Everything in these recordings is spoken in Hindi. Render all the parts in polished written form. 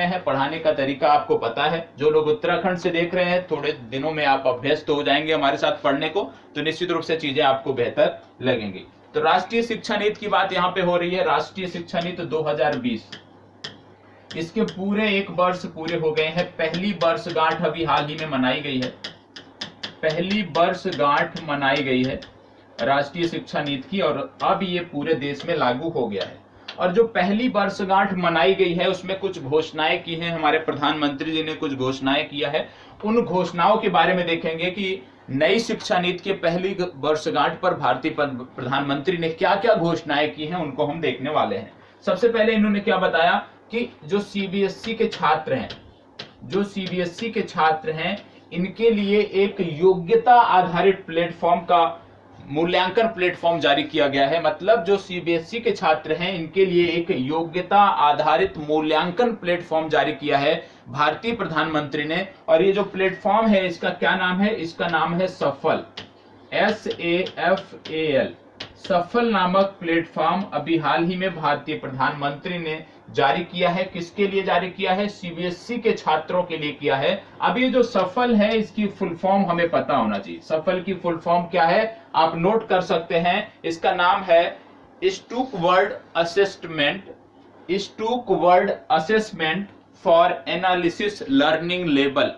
हैं, पढ़ाने का तरीका आपको पता है। जो लोग उत्तराखंड से देख रहे हैं, थोड़े दिनों में आप अभ्यस्त हो जाएंगे हमारे साथ पढ़ने को, तो निश्चित रूप से चीजें आपको बेहतर लगेंगी। तो राष्ट्रीय शिक्षा नीति की बात यहाँ पे हो रही है। राष्ट्रीय शिक्षा नीति 2020, इसके पूरे 1 वर्ष पूरे हो गए हैं। पहली वर्षगांठ अभी हाल ही में मनाई गई है। पहली वर्षगांठ मनाई गई है राष्ट्रीय शिक्षा नीति की, और अब ये पूरे देश में लागू हो गया है। और जो पहली वर्षगांठ मनाई गई है उसमें कुछ घोषणाएं की हैं, हमारे प्रधानमंत्री जी ने कुछ घोषणाएं किया है। उन घोषणाओं के बारे में देखेंगे कि नई शिक्षा नीति के पहली वर्षगांठ पर भारतीय प्रधानमंत्री ने क्या क्या घोषणाएं की हैं, उनको हम देखने वाले हैं। सबसे पहले इन्होंने क्या बताया कि जो सीबीएसई के छात्र हैं, जो सीबीएसई के छात्र हैं, इनके लिए एक योग्यता आधारित प्लेटफॉर्म का मूल्यांकन प्लेटफॉर्म जारी किया गया है। मतलब जो सीबीएसई के छात्र हैं, इनके लिए एक योग्यता आधारित मूल्यांकन प्लेटफॉर्म जारी किया है भारतीय प्रधानमंत्री ने। और ये जो प्लेटफॉर्म है, इसका क्या नाम है? इसका नाम है सफल, SAFAL। सफल नामक प्लेटफॉर्म अभी हाल ही में भारतीय प्रधानमंत्री ने जारी किया है। किसके लिए जारी किया है? सीबीएसई के छात्रों के लिए किया है। अब ये जो सफल है, इसकी फुल फॉर्म हमें पता होना चाहिए। सफल की फुल फॉर्म क्या है, आप नोट कर सकते हैं। इसका नाम है structured assessment for analysis learning level.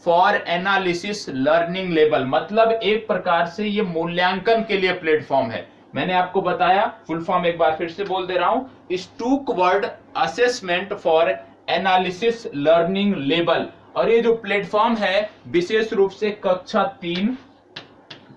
For analysis learning level मतलब एक प्रकार से ये मूल्यांकन के लिए प्लेटफॉर्म है। मैंने आपको बताया, फुल फॉर्म एक बार फिर से बोल दे रहा हूं, structured assessment for analysis learning level. और ये जो प्लेटफॉर्म है विशेष रूप से कक्षा 3,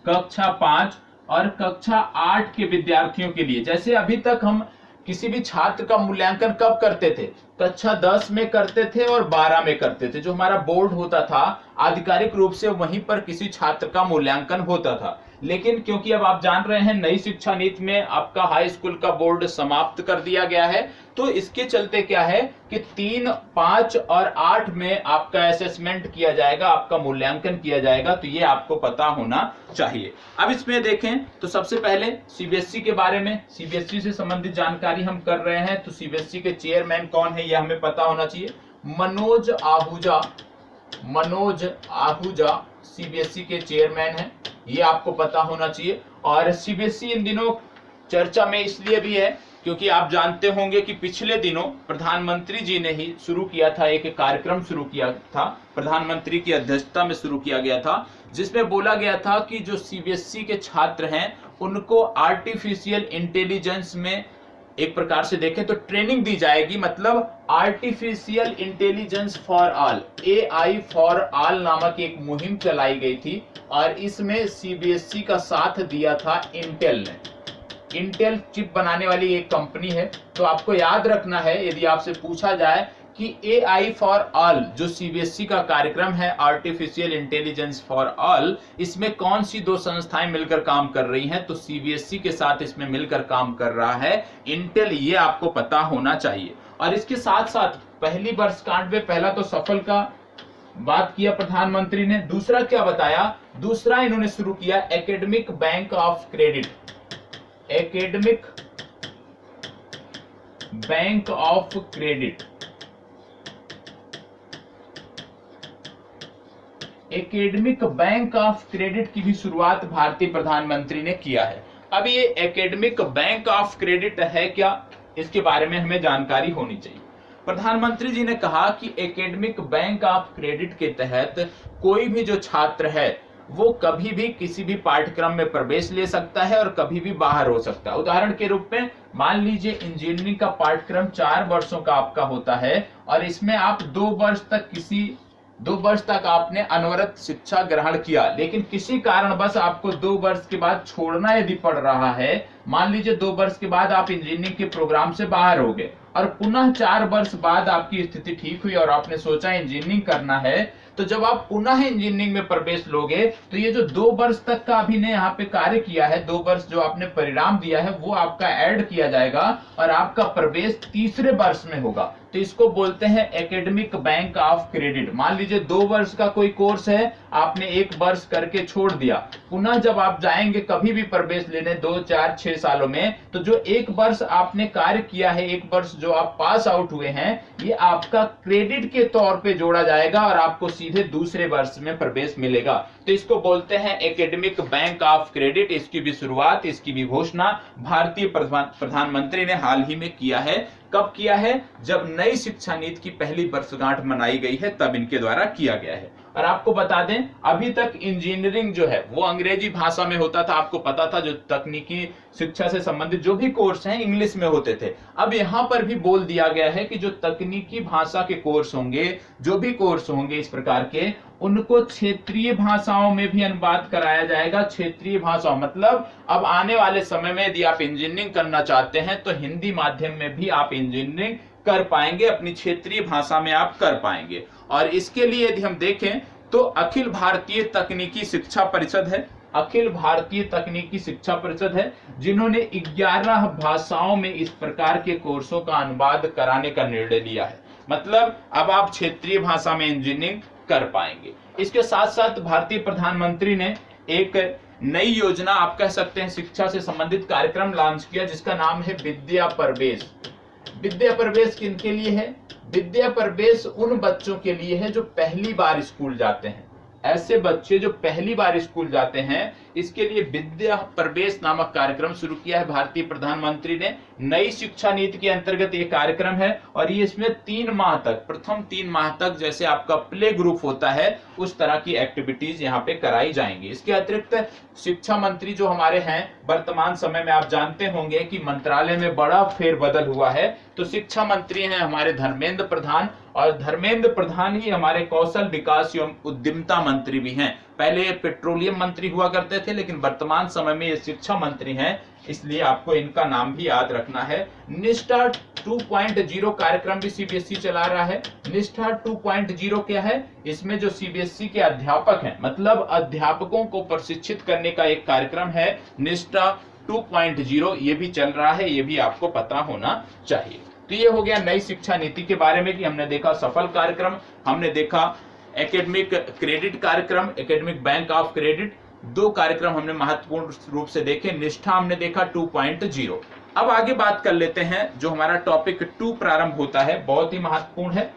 कक्षा 5 और कक्षा 8 के विद्यार्थियों के लिए। जैसे अभी तक हम किसी भी छात्र का मूल्यांकन कब करते थे? कक्षा 10 में करते थे और 12 में करते थे। जो हमारा बोर्ड होता था आधिकारिक रूप से, वहीं पर किसी छात्र का मूल्यांकन होता था। लेकिन क्योंकि अब आप जान रहे हैं नई शिक्षा नीति में आपका हाई स्कूल का बोर्ड समाप्त कर दिया गया है, तो इसके चलते क्या है कि 3, 5 और 8 में आपका असेसमेंट किया जाएगा, आपका मूल्यांकन किया जाएगा। तो ये आपको पता होना चाहिए। अब इसमें देखें तो सबसे पहले सीबीएसई के बारे में, सीबीएसई से संबंधित जानकारी हम कर रहे हैं। तो सीबीएसई के चेयरमैन कौन है, यह हमें पता होना चाहिए। मनोज आहूजा सीबीएसई के चेयरमैन हैं, ये आपको पता होना चाहिए। और सीबीएसई इन दिनों चर्चा में इसलिए भी है क्योंकि आप जानते होंगे कि पिछले दिनों प्रधानमंत्री जी ने ही शुरू किया था, एक कार्यक्रम शुरू किया था, प्रधानमंत्री की अध्यक्षता में शुरू किया गया था, जिसमें बोला गया था कि जो सीबीएसई के छात्र हैं उनको आर्टिफिशियल इंटेलिजेंस में एक प्रकार से देखें तो ट्रेनिंग दी जाएगी। मतलब artificial intelligence for all, AI for all नामक एक मुहिम चलाई गई थी, और इसमें सीबीएसई का साथ दिया था इंटेल ने। इंटेल चिप बनाने वाली एक कंपनी है। तो आपको याद रखना है, यदि आपसे पूछा जाए कि AI फॉर ऑल जो सीबीएसई का कार्यक्रम है, आर्टिफिशियल इंटेलिजेंस फॉर ऑल, इसमें कौन सी 2 संस्थाएं मिलकर काम कर रही हैं? तो सीबीएसई के साथ इसमें मिलकर काम कर रहा है इंटेल, ये आपको पता होना चाहिए। और इसके साथ साथ पहली वर्षगांठ में पहला तो सफल का बात किया प्रधानमंत्री ने। दूसरा क्या बताया? दूसरा इन्होंने शुरू किया academic bank of credit. Academic bank of credit, academic bank of credit की भी शुरुआत भारतीय प्रधानमंत्री ने किया है। अब ये एकेडमिक बैंक ऑफ क्रेडिट है क्या, इसके बारे में हमें जानकारी होनी चाहिए। प्रधानमंत्री जी ने कहा कि एकेडमिक बैंक ऑफ क्रेडिट के तहत कोई भी जो छात्र है वो कभी भी किसी भी पाठ्यक्रम में प्रवेश ले सकता है और कभी भी बाहर हो सकता है। उदाहरण के रूप में मान लीजिए इंजीनियरिंग का पाठ्यक्रम 4 वर्षों का आपका होता है, और इसमें आप 2 वर्ष तक आपने अनवरत शिक्षा ग्रहण किया, लेकिन किसी कारणवश आपको 2 वर्ष के बाद छोड़ना यदि पड़ रहा है, मान लीजिए 2 वर्ष के बाद आप इंजीनियरिंग के प्रोग्राम से बाहर हो गए और पुनः 4 वर्ष बाद आपकी स्थिति ठीक हुई और आपने सोचा इंजीनियरिंग करना है, तो जब आप पुनः इंजीनियरिंग में प्रवेश लोगे तो ये जो 2 वर्ष तक का अभी ने यहाँ पे कार्य किया है, 2 वर्ष जो आपने परिणाम दिया है, वो आपका ऐड किया जाएगा और आपका प्रवेश तीसरे वर्ष में होगा। तो इसको बोलते हैं एकेडमिक बैंक ऑफ क्रेडिट। मान लीजिए 2 वर्ष का कोई कोर्स है, आपने 1 वर्ष करके छोड़ दिया, पुनः जब आप जाएंगे कभी भी प्रवेश लेने 2, 4, 6 सालों में, तो जो 1 वर्ष आपने कार्य किया है, 1 वर्ष जो आप पास आउट हुए हैं ये आपका क्रेडिट के तौर पे जोड़ा जाएगा और आपको सीधे दूसरे वर्ष में प्रवेश मिलेगा। तो इसको बोलते हैं एकेडमिक बैंक ऑफ क्रेडिट। इसकी भी शुरुआत, इसकी भी घोषणा भारतीय प्रधानमंत्री ने हाल ही में किया है। कब किया है? जब नई शिक्षा नीति की पहली वर्षगांठ मनाई गई है तब इनके द्वारा किया गया है। और आपको बता दें अभी तक इंजीनियरिंग जो है वो अंग्रेजी भाषा में होता था, आपको पता था। जो तकनीकी शिक्षा से संबंधित जो भी कोर्स हैं इंग्लिश में होते थे। अब यहां पर भी बोल दिया गया है कि जो तकनीकी भाषा के कोर्स होंगे, जो भी कोर्स होंगे इस प्रकार के, उनको क्षेत्रीय भाषाओं में भी अनुवाद कराया जाएगा। क्षेत्रीय भाषाओं मतलब अब आने वाले समय में यदि आप इंजीनियरिंग करना चाहते हैं तो हिंदी माध्यम में भी आप इंजीनियरिंग कर पाएंगे, अपनी क्षेत्रीय भाषा में आप कर पाएंगे। और इसके लिए यदि हम देखें तो अखिल भारतीय तकनीकी शिक्षा परिषद है, अखिल भारतीय तकनीकी शिक्षा परिषद है जिन्होंने 11 भाषाओं में इस प्रकार के कोर्सों का अनुवाद कराने का निर्णय लिया है। मतलब अब आप क्षेत्रीय भाषा में इंजीनियरिंग कर पाएंगे। इसके साथ साथ भारतीय प्रधानमंत्री ने एक नई योजना, आप कह सकते हैं शिक्षा से संबंधित कार्यक्रम लॉन्च किया जिसका नाम है विद्या प्रवेश। विद्या प्रवेश किनके लिए है? विद्या प्रवेश उन बच्चों के लिए है जो पहली बार स्कूल जाते हैं। ऐसे बच्चे जो पहली बार स्कूल जाते हैं इसके लिए विद्या प्रवेश नामक कार्यक्रम शुरू किया है भारतीय प्रधानमंत्री ने। नई शिक्षा नीति के अंतर्गत ये कार्यक्रम है और ये इसमें 3 माह तक, प्रथम 3 माह तक जैसे आपका प्ले ग्रुप होता है उस तरह की एक्टिविटीज यहाँ पे कराई जाएंगी। इसके अतिरिक्त शिक्षा मंत्री जो हमारे हैं वर्तमान समय में, आप जानते होंगे कि मंत्रालय में बड़ा फेरबदल हुआ है। तो शिक्षा मंत्री हैं हमारे धर्मेंद्र प्रधान, और धर्मेंद्र प्रधान ही हमारे कौशल विकास एवं उद्यमिता मंत्री भी हैं। पहले पेट्रोलियम मंत्री हुआ करते थे लेकिन वर्तमान समय में ये शिक्षा मंत्री हैं, इसलिए आपको इनका नाम भी याद रखना है। निष्ठा 2.0 कार्यक्रम भी सीबीएसई चला रहा है। निष्ठा 2.0 क्या है? इसमें जो सीबीएसई के अध्यापक हैं, मतलब अध्यापकों को प्रशिक्षित करने का एक कार्यक्रम है निष्ठा 2.0, ये भी चल रहा है, ये भी आपको पता होना चाहिए। तो ये हो गया नई शिक्षा नीति के बारे में कि हमने देखा सफल कार्यक्रम, हमने देखा एकेडमिक क्रेडिट कार्यक्रम, एकेडमिक बैंक ऑफ क्रेडिट। 2 कार्यक्रम हमने महत्वपूर्ण रूप से देखे। निष्ठा हमने देखा 2.0। अब आगे बात कर लेते हैं जो हमारा टॉपिक 2 प्रारंभ होता है, बहुत ही महत्वपूर्ण है।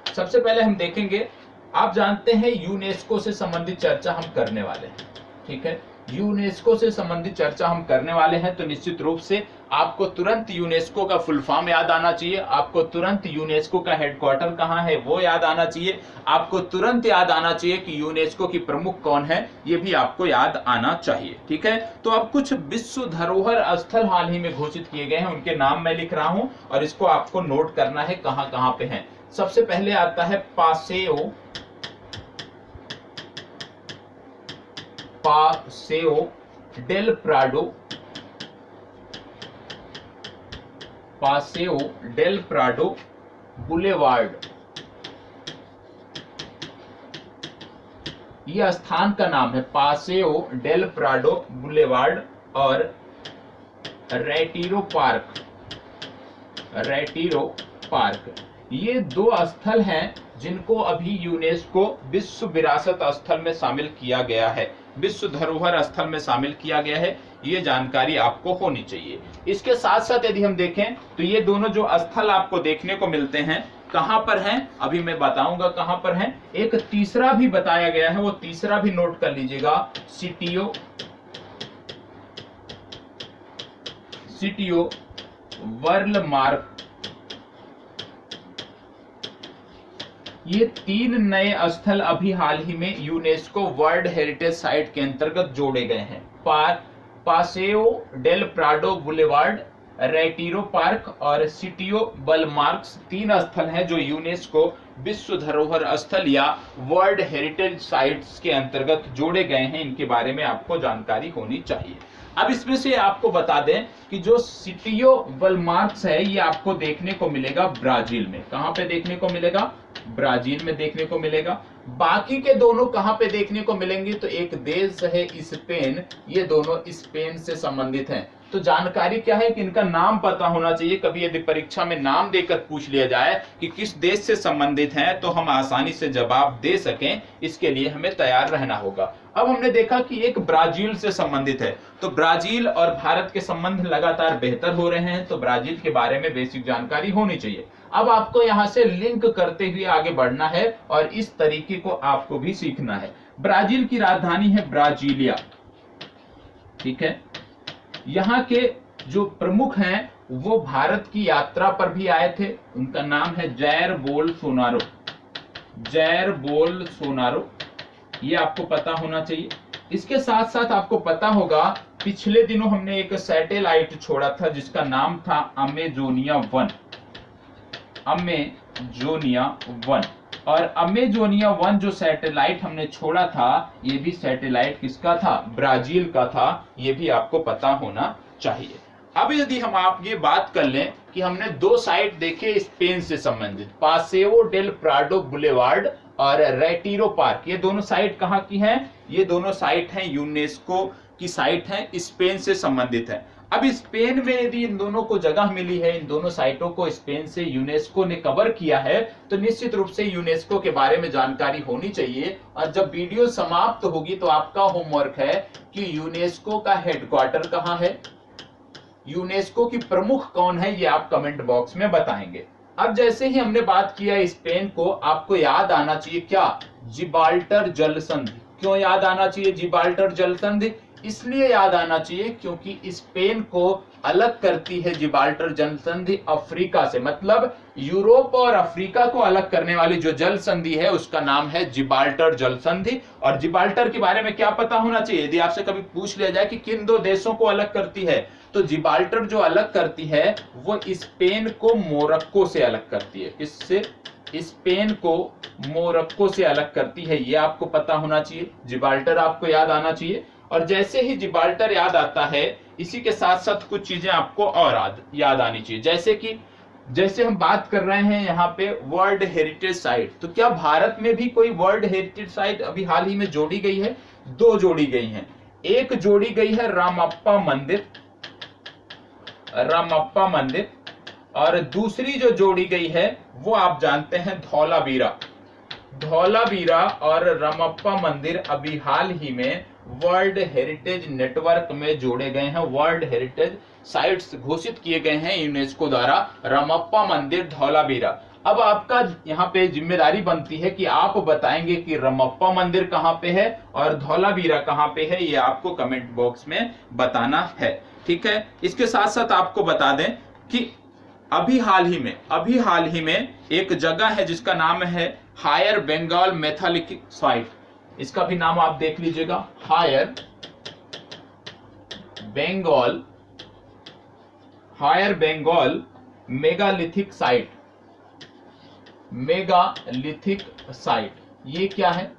सबसे पहले हम देखेंगे, आप जानते हैं यूनेस्को से संबंधित चर्चा हम करने वाले हैं, ठीक है। यूनेस्को से संबंधित चर्चा हम करने वाले हैं तो निश्चित रूप से आपको तुरंत यूनेस्को का फुल फॉर्म याद आना चाहिए, आपको तुरंत यूनेस्को का हेडक्वार्टर कहाँ है वो याद आना चाहिए, आपको तुरंत याद आना चाहिए कि यूनेस्को की प्रमुख कौन है, ये भी आपको याद आना चाहिए, ठीक है। तो अब कुछ विश्व धरोहर स्थल हाल ही में घोषित किए गए हैं, उनके नाम मैं लिख रहा हूं और इसको आपको नोट करना है कहां कहां पे हैं। सबसे पहले आता है Paseo del Prado, Paseo del Prado boulevard, यह स्थान का नाम है पासेओ डेल प्राडो बुलेवार्ड। और रेटिरो पार्क, ये 2 स्थल हैं जिनको अभी यूनेस्को विश्व विरासत स्थल में शामिल किया गया है, विश्व धरोहर स्थल में शामिल किया गया है। ये जानकारी आपको होनी चाहिए। इसके साथ साथ यदि हम देखें तो ये दोनों जो स्थल आपको देखने को मिलते हैं कहां पर हैं, अभी मैं बताऊंगा कहां पर हैं। एक तीसरा भी बताया गया है, वो तीसरा भी नोट कर लीजिएगा, सिटियो वर्लमार्क। ये 3 नए स्थल अभी हाल ही में यूनेस्को वर्ल्ड हेरिटेज साइट के अंतर्गत जोड़े गए हैं। Paseo del Prado boulevard, Retiro park और सिटियो वर्लमार्क 3 स्थल हैं जो यूनेस्को विश्व धरोहर स्थल या वर्ल्ड हेरिटेज साइट्स के अंतर्गत जोड़े गए हैं। इनके बारे में आपको जानकारी होनी चाहिए। अब इसमें से आपको बता दें कि जो सिटियो वर्लमार्क है ये आपको देखने को मिलेगा ब्राजील में। कहां पे देखने को मिलेगा? ब्राजील में देखने को मिलेगा। बाकी के दोनों कहां पे देखने को मिलेंगे? तो एक देश है स्पेन, ये दोनों स्पेन से संबंधित हैं। तो जानकारी क्या है कि इनका नाम पता होना चाहिए। कभी यदि परीक्षा में नाम देकर पूछ लिया जाए कि किस देश से संबंधित हैं तो हम आसानी से जवाब दे सकें, इसके लिए हमें तैयार रहना होगा। अब हमने देखा कि एक ब्राजील से संबंधित है, तो ब्राजील और भारत के संबंध लगातार बेहतर हो रहे हैं, तो ब्राजील के बारे में बेसिक जानकारी होनी चाहिए। अब आपको यहां से लिंक करते हुए आगे बढ़ना है और इस तरीके को आपको भी सीखना है। ब्राजील की राजधानी है ब्राजीलिया, ठीक है। यहाँ के जो प्रमुख हैं वो भारत की यात्रा पर भी आए थे, उनका नाम है जैर बोल्सोनारो। जैर बोल्सोनारो, ये आपको पता होना चाहिए। इसके साथ साथ आपको पता होगा पिछले दिनों हमने एक सैटेलाइट छोड़ा था जिसका नाम था अमेजोनिया 1। अमेजोनिया 1, और अमेजोनिया 1 जो सैटेलाइट हमने छोड़ा था, ये भी सैटेलाइट किसका था? ब्राजील का था। ये भी आपको पता होना चाहिए। अब यदि हम आप ये बात कर लें कि हमने दो साइट देखे स्पेन से संबंधित, पासेओ डेल प्राडो बुलेवार्ड और रेटिरो पार्क, ये दोनों साइट कहाँ की हैं? ये दोनों साइट हैं यूनेस्को की साइट हैं, स्पेन से संबंधित है। अब स्पेन में यदि इन दोनों को जगह मिली है, इन दोनों साइटों को स्पेन से यूनेस्को ने कवर किया है, तो निश्चित रूप से यूनेस्को के बारे में जानकारी होनी चाहिए। और जब वीडियो समाप्त होगी तो आपका होमवर्क है कि यूनेस्को का हेडक्वार्टर कहाँ है, यूनेस्को की प्रमुख कौन है, ये आप कमेंट बॉक्स में बताएंगे। अब जैसे ही हमने बात किया स्पेन को, आपको याद आना चाहिए क्या? जिब्राल्टर जल संधि। क्यों याद आना चाहिए जिब्राल्टर जल संधि? इसलिए याद आना चाहिए क्योंकि स्पेन को अलग करती है जिब्राल्टर जल संधि अफ्रीका से, मतलब यूरोप और अफ्रीका को अलग करने वाली जो जल संधि है उसका नाम है जिब्राल्टर जल संधि। और जिब्राल्टर के बारे में क्या पता होना चाहिए? यदि आपसे कभी पूछ लिया जाए कि किन दो देशों को अलग करती है, तो जिब्राल्टर जो अलग करती है वो स्पेन को मोरक्को से अलग करती है। इससे स्पेन को मोरक्को से अलग करती है, ये आपको पता होना चाहिए। जिब्राल्टर आपको याद आना चाहिए। और जैसे ही जिब्राल्टर याद आता है, इसी के साथ साथ कुछ चीजें आपको और याद आनी चाहिए, जैसे कि जैसे हम बात कर रहे हैं यहाँ पे वर्ल्ड हेरिटेज साइट, तो क्या भारत में भी कोई वर्ल्ड हेरिटेज साइट अभी हाल ही में जोड़ी गई है? दो जोड़ी गई हैं। एक जोड़ी गई है रामप्पा मंदिर, रामप्पा मंदिर, और दूसरी जो जोड़ी गई है वो आप जानते हैं धौलावीरा। धौलावीरा और रामप्पा मंदिर अभी हाल ही में वर्ल्ड हेरिटेज नेटवर्क में जोड़े गए हैं, वर्ल्ड हेरिटेज साइट्स घोषित किए गए हैं यूनेस्को द्वारा, रामप्पा मंदिर, धौलावीरा। अब आपका यहाँ पे जिम्मेदारी बनती है कि आप बताएंगे कि रामप्पा मंदिर कहाँ पे है और धौलावीरा कहाँ पे है, ये आपको कमेंट बॉक्स में बताना है, ठीक है। इसके साथ साथ आपको बता दें कि अभी हाल ही में एक जगह है जिसका नाम है हायर बंगाल मेथालिथिक साइट। इसका भी नाम आप देख लीजिएगा, Hirebenakal megalithic site. Megalithic site ये क्या है?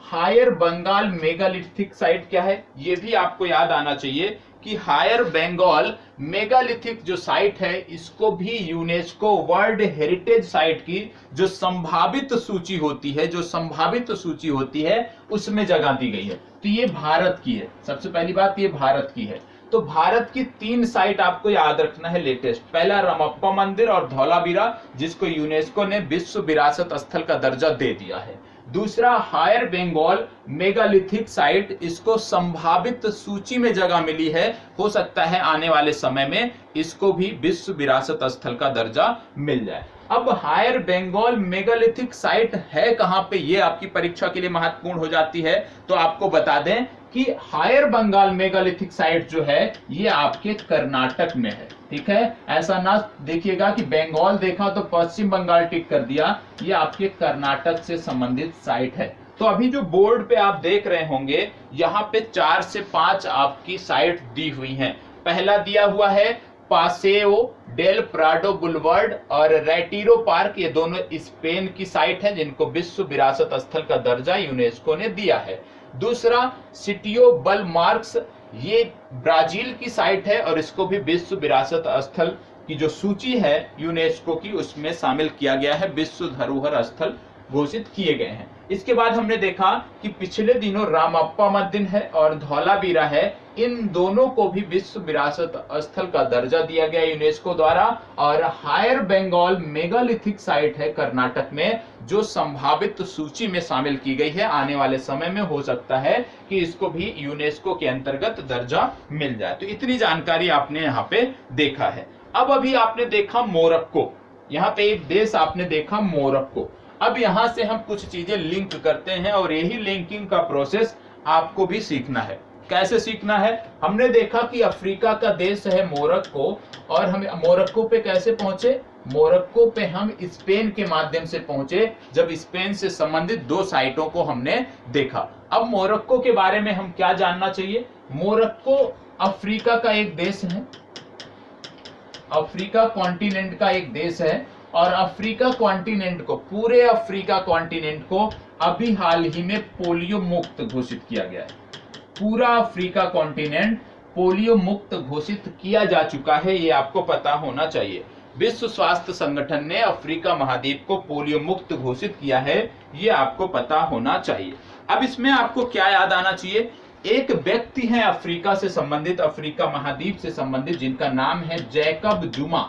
हायर बंगाल मेगालिथिक साइट क्या है, ये भी आपको याद आना चाहिए कि हायर बंगाल मेगालिथिक जो साइट है इसको भी यूनेस्को वर्ल्ड हेरिटेज साइट की जो संभावित सूची होती है उसमें जगह दी गई है। तो ये भारत की है, सबसे पहली बात ये भारत की है। तो भारत की 3 साइट आपको याद रखना है लेटेस्ट। पहला रामप्पा मंदिर और धौलावीरा, जिसको यूनेस्को ने विश्व विरासत स्थल का दर्जा दे दिया है। दूसरा हायर बंगाल मेगालिथिक साइट, इसको संभावित सूची में जगह मिली है, हो सकता है आने वाले समय में इसको भी विश्व विरासत स्थल का दर्जा मिल जाए। अब हायर बंगाल मेगालिथिक साइट है कहां पे, ये आपकी परीक्षा के लिए महत्वपूर्ण हो जाती है। तो आपको बता दें कि हायर बंगाल मेगालिथिक साइट जो है ये आपके कर्नाटक में है, ठीक है। ऐसा ना देखिएगा कि बंगाल देखा तो पश्चिम बंगाल टिक कर दिया, ये आपके कर्नाटक से संबंधित साइट है। तो अभी जो बोर्ड पे आप देख रहे होंगे यहाँ पे 4 से 5 आपकी साइट दी हुई हैं। पहला दिया हुआ है पासेओ डेल प्राडो बुलवर्ड और रेटिरो पार्क, ये दोनों स्पेन की साइट हैं जिनको विश्व विरासत स्थल का दर्जा यूनेस्को ने दिया है। दूसरा सिटियो बल मार्क्स, ये ब्राजील की साइट है और इसको भी विश्व विरासत स्थल की जो सूची है यूनेस्को की उसमें शामिल किया गया है, विश्व धरोहर स्थल घोषित किए गए हैं। इसके बाद हमने देखा कि पिछले दिनों रामप्पा मंदिर है और धौलावीरा है, इन दोनों को भी विश्व विरासत स्थल का दर्जा दिया गया यूनेस्को द्वारा। और हायर बंगाल मेगालिथिक साइट है कर्नाटक में, जो संभावित सूची में शामिल की गई है। आने वाले समय में हो सकता है कि इसको भी यूनेस्को के अंतर्गत दर्जा मिल जाए। तो इतनी जानकारी आपने यहाँ पे देखा है। अब अभी आपने देखा मोरक्को, यहाँ पे एक देश आपने देखा मोरक्को। अब यहां से हम कुछ चीजें लिंक करते हैं और यही लिंकिंग का प्रोसेस आपको भी सीखना है। कैसे सीखना है? हमने देखा कि अफ्रीका का देश है मोरक्को, और हम मोरक्को पे कैसे पहुंचे? मोरक्को पे हम स्पेन के माध्यम से पहुंचे, जब स्पेन से संबंधित 2 साइटों को हमने देखा। अब मोरक्को के बारे में हम क्या जानना चाहिए? मोरक्को अफ्रीका का एक देश है, अफ्रीका कॉन्टिनेंट का एक देश है, और अफ्रीका कॉन्टिनेंट को, पूरे अफ्रीका कॉन्टिनेंट को अभी हाल ही में पोलियो मुक्त घोषित किया गया है। पूरा अफ्रीका कॉन्टिनेंट पोलियो मुक्त घोषित किया जा चुका है, ये आपको पता होना चाहिए। विश्व स्वास्थ्य संगठन ने अफ्रीका महाद्वीप को पोलियो मुक्त घोषित किया है, ये आपको पता होना चाहिए। अब इसमें आपको क्या याद आना चाहिए? एक व्यक्ति है अफ्रीका से संबंधित, अफ्रीका महाद्वीप से संबंधित, जिनका नाम है जैकब जुमा।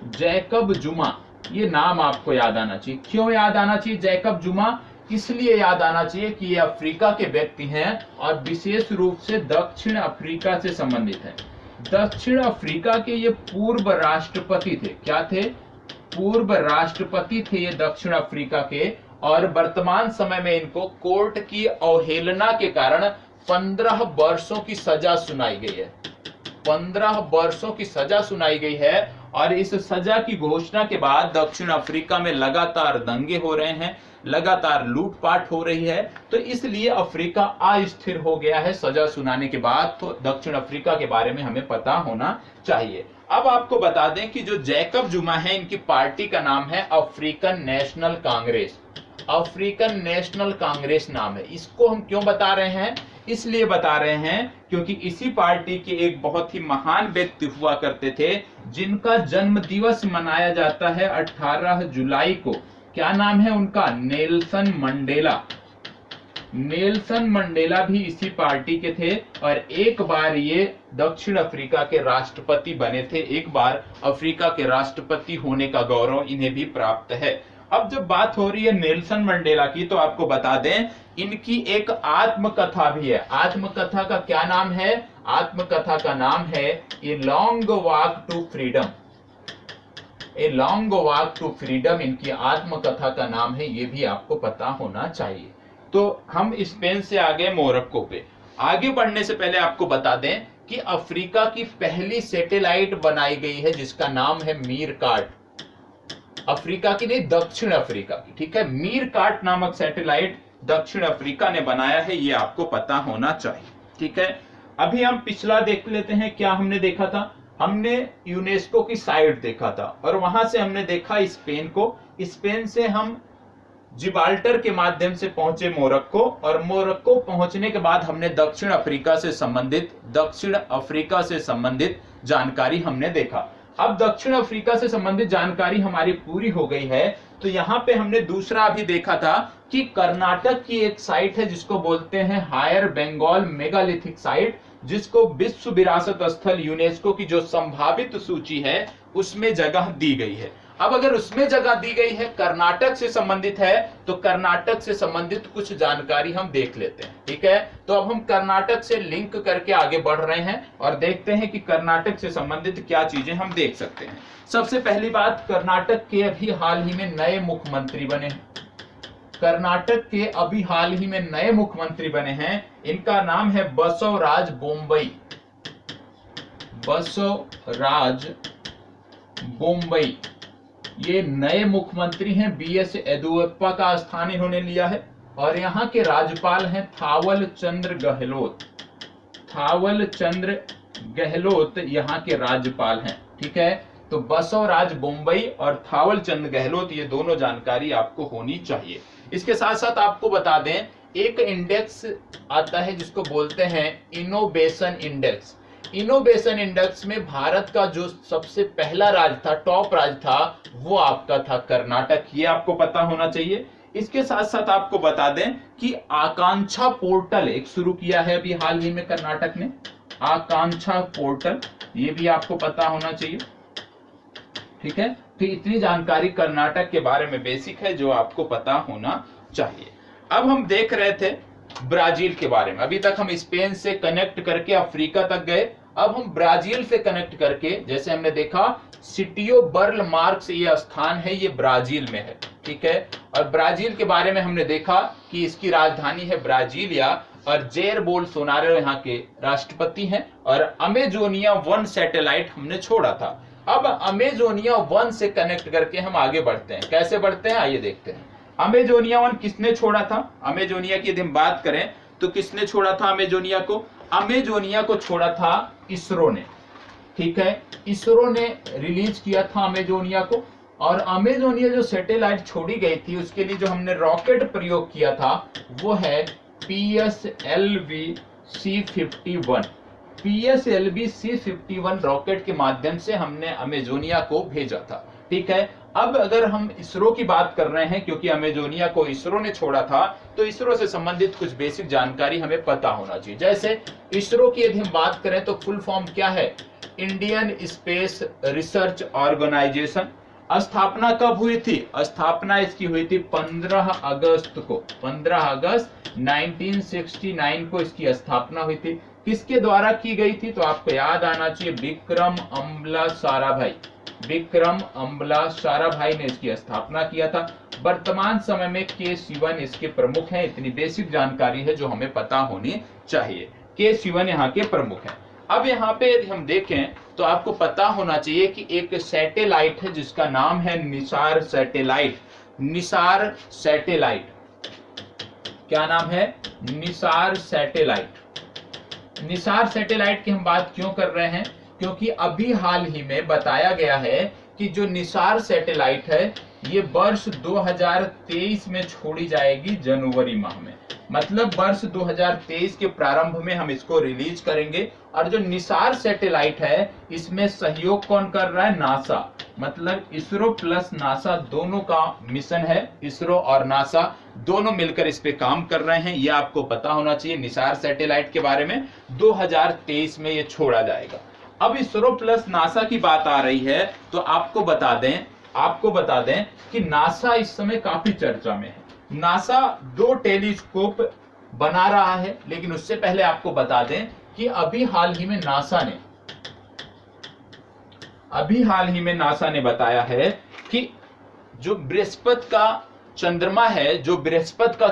जैकब जुमा, ये नाम आपको याद आना चाहिए। क्यों याद आना चाहिए जैकब जुमा? इसलिए याद आना चाहिए कि ये अफ्रीका के व्यक्ति हैं और विशेष रूप से दक्षिण अफ्रीका से संबंधित हैं। दक्षिण अफ्रीका के ये पूर्व राष्ट्रपति थे। क्या थे? पूर्व राष्ट्रपति थे ये दक्षिण अफ्रीका के, और वर्तमान समय में इनको कोर्ट की अवहेलना के कारण 15 वर्षों की सजा सुनाई गई है। 15 वर्षों की सजा सुनाई गई है, और इस सजा की घोषणा के बाद दक्षिण अफ्रीका में लगातार दंगे हो रहे हैं, लगातार लूटपाट हो रही है। तो इसलिए अफ्रीका अस्थिर हो गया है सजा सुनाने के बाद। तो दक्षिण अफ्रीका के बारे में हमें पता होना चाहिए। अब आपको बता दें कि जो जैकब जुमा है, इनकी पार्टी का नाम है African national Congress. African national Congress नाम है। इसको हम क्यों बता रहे हैं? इसलिए बता रहे हैं क्योंकि इसी पार्टी के एक बहुत ही महान व्यक्ति हुआ करते थे, जिनका जन्म दिवस मनाया जाता है 18 जुलाई को। क्या नाम है उनका? Nelson Mandela. नेल्सन मंडेला भी इसी पार्टी के थे, और एक बार ये दक्षिण अफ्रीका के राष्ट्रपति बने थे। एक बार अफ्रीका के राष्ट्रपति होने का गौरव इन्हें भी प्राप्त है। अब जब बात हो रही है नेल्सन मंडेला की, तो आपको बता दें इनकी एक आत्मकथा भी है। आत्मकथा का क्या नाम है? आत्मकथा का नाम है A Long Walk to Freedom. A Long Walk to Freedom इनकी आत्मकथा का नाम है, ये भी आपको पता होना चाहिए। तो हम स्पेन से आगे मोरक्को पे। आगे बढ़ने से पहले आपको बता दें कि अफ्रीका की पहली सैटेलाइट बनाई गई है, जिसका नाम है मीरकाट। अफ्रीका की नहीं, दक्षिण अफ्रीका की, ठीक है। मीरकाट नामक सैटेलाइट दक्षिण अफ्रीका ने बनाया है, ये आपको पता होना चाहिए, ठीक है। अभी हम पिछला देख लेते हैं। क्या हमने देखा था? हमने यूनेस्को की साइट देखा था, और वहां से हमने देखा स्पेन को। स्पेन से हम जिब्राल्टर के माध्यम से पहुंचे मोरक्को, और मोरक्को पहुंचने के बाद हमने दक्षिण अफ्रीका से संबंधित जानकारी हमने देखा। अब दक्षिण अफ्रीका से संबंधित जानकारी हमारी पूरी हो गई है, तो यहाँ पे हमने दूसरा अभी देखा था कि कर्नाटक की एक साइट है जिसको बोलते हैं हायर बंगाल मेगालिथिक साइट, जिसको विश्व विरासत स्थल यूनेस्को की जो संभावित सूची है उसमें जगह दी गई है। अब अगर उसमें जगह दी गई है, कर्नाटक से संबंधित है, तो कर्नाटक से संबंधित कुछ जानकारी हम देख लेते हैं, ठीक है। तो अब हम कर्नाटक से लिंक करके आगे बढ़ रहे हैं और देखते हैं कि कर्नाटक से संबंधित क्या चीजें हम देख सकते हैं। सबसे पहली बात, कर्नाटक के अभी हाल ही में नए मुख्यमंत्री बने हैं। कर्नाटक के अभी हाल ही में नए मुख्यमंत्री बने हैं, इनका नाम है बसवराज बोम्मई। बसवराज बोम्मई ये नए मुख्यमंत्री हैं। बीएस येदियुरप्पा का स्थान इन्होंने लिया है, और यहाँ के राज्यपाल हैं थावल चंद्र गहलोत। थावल चंद्र गहलोत यहाँ के राज्यपाल हैं, ठीक है। तो बसवराज बोम्मई और थावल चंद्र गहलोत, ये दोनों जानकारी आपको होनी चाहिए। इसके साथ साथ आपको बता दें, एक इंडेक्स आता है जिसको बोलते हैं इनोवेशन इंडेक्स। इनोवेशन इंडेक्स में भारत का जो सबसे पहला राज्य था, टॉप राज्य था, वो आपका था कर्नाटक। ये आपको पता होना चाहिए। इसके साथ साथ आपको बता दें कि आकांक्षा पोर्टल एक शुरू किया है अभी हाल ही में कर्नाटक ने, आकांक्षा पोर्टल, ये भी आपको पता होना चाहिए। ठीक है, तो इतनी जानकारी कर्नाटक के बारे में बेसिक है जो आपको पता होना चाहिए। अब हम देख रहे थे ब्राजील के बारे में। अभी तक हम स्पेन से कनेक्ट करके अफ्रीका तक गए, अब हम ब्राजील से कनेक्ट करके, जैसे हमने देखा सिटियो बर्ल मार्क्स ये स्थान है, ये ब्राजील में है। ठीक है, और ब्राजील के बारे में हमने देखा कि इसकी राजधानी है ब्राजीलिया और जेर बोल्सोनारो यहाँ के राष्ट्रपति हैं। और अमेजोनिया 1 सैटेलाइट हमने छोड़ा था। अब अमेजोनिया 1 से कनेक्ट करके हम आगे बढ़ते हैं। कैसे बढ़ते हैं आइए देखते हैं। अमेजोनिया 1 किसने छोड़ा था? अमेजोनिया की यदि हम बात करें तो किसने छोड़ा था अमेजोनिया को? अमेजोनिया को छोड़ा था इसरो ने। ठीक है, इसरो ने रिलीज किया था अमेजोनिया को। और अमेजोनिया जो सैटेलाइट छोड़ी गई थी उसके लिए जो हमने रॉकेट प्रयोग किया था वो है PSLV C51। PSLV C51 rocket के माध्यम से हमने अमेजोनिया को भेजा था। ठीक है, अब अगर हम इसरो की बात कर रहे हैं, क्योंकि अमेजोनिया को इसरो ने छोड़ा था, तो इसरो से संबंधित कुछ बेसिक जानकारी हमें पता होना चाहिए। जैसे इसरो की यदि हम बात करें तो फुल फॉर्म क्या है? Indian Space Research Organisation. स्थापना कब हुई थी? स्थापना इसकी हुई थी 15 अगस्त को, 15 अगस्त 1969 को इसकी स्थापना हुई थी। किसके द्वारा की गई थी? तो आपको याद आना चाहिए विक्रम अम्बला साराभाई। विक्रम अम्बला साराभाई ने इसकी स्थापना किया था। वर्तमान समय में के शिवन इसके प्रमुख हैं। इतनी बेसिक जानकारी है जो हमें पता होनी चाहिए। के शिवन यहाँ के प्रमुख हैं। अब यहाँ पे यदि हम देखें तो आपको पता होना चाहिए कि एक सैटेलाइट है जिसका नाम है निसार सैटेलाइट। निसार सैटेलाइट, क्या नाम है? निसार सैटेलाइट। निसार सैटेलाइट की हम बात क्यों कर रहे हैं? क्योंकि अभी हाल ही में बताया गया है कि जो निसार सैटेलाइट है ये वर्ष 2023 में छोड़ी जाएगी, जनवरी माह में। मतलब वर्ष 2023 के प्रारंभ में हम इसको रिलीज करेंगे। और जो निसार सैटेलाइट है इसमें सहयोग कौन कर रहा है? नासा। मतलब इसरो प्लस नासा दोनों का मिशन है। इसरो और नासा दोनों मिलकर इस पे काम कर रहे हैं, ये आपको पता होना चाहिए। निसार सैटेलाइट के बारे में 2023 में ये छोड़ा जाएगा। अब इसरो प्लस नासा की बात आ रही है तो आपको बता दें कि नासा इस समय काफी चर्चा में है। नासा 2 टेलीस्कोप बना रहा है, लेकिन उससे पहले आपको बता दें कि अभी हाल ही में नासा ने बताया है कि जो बृहस्पति का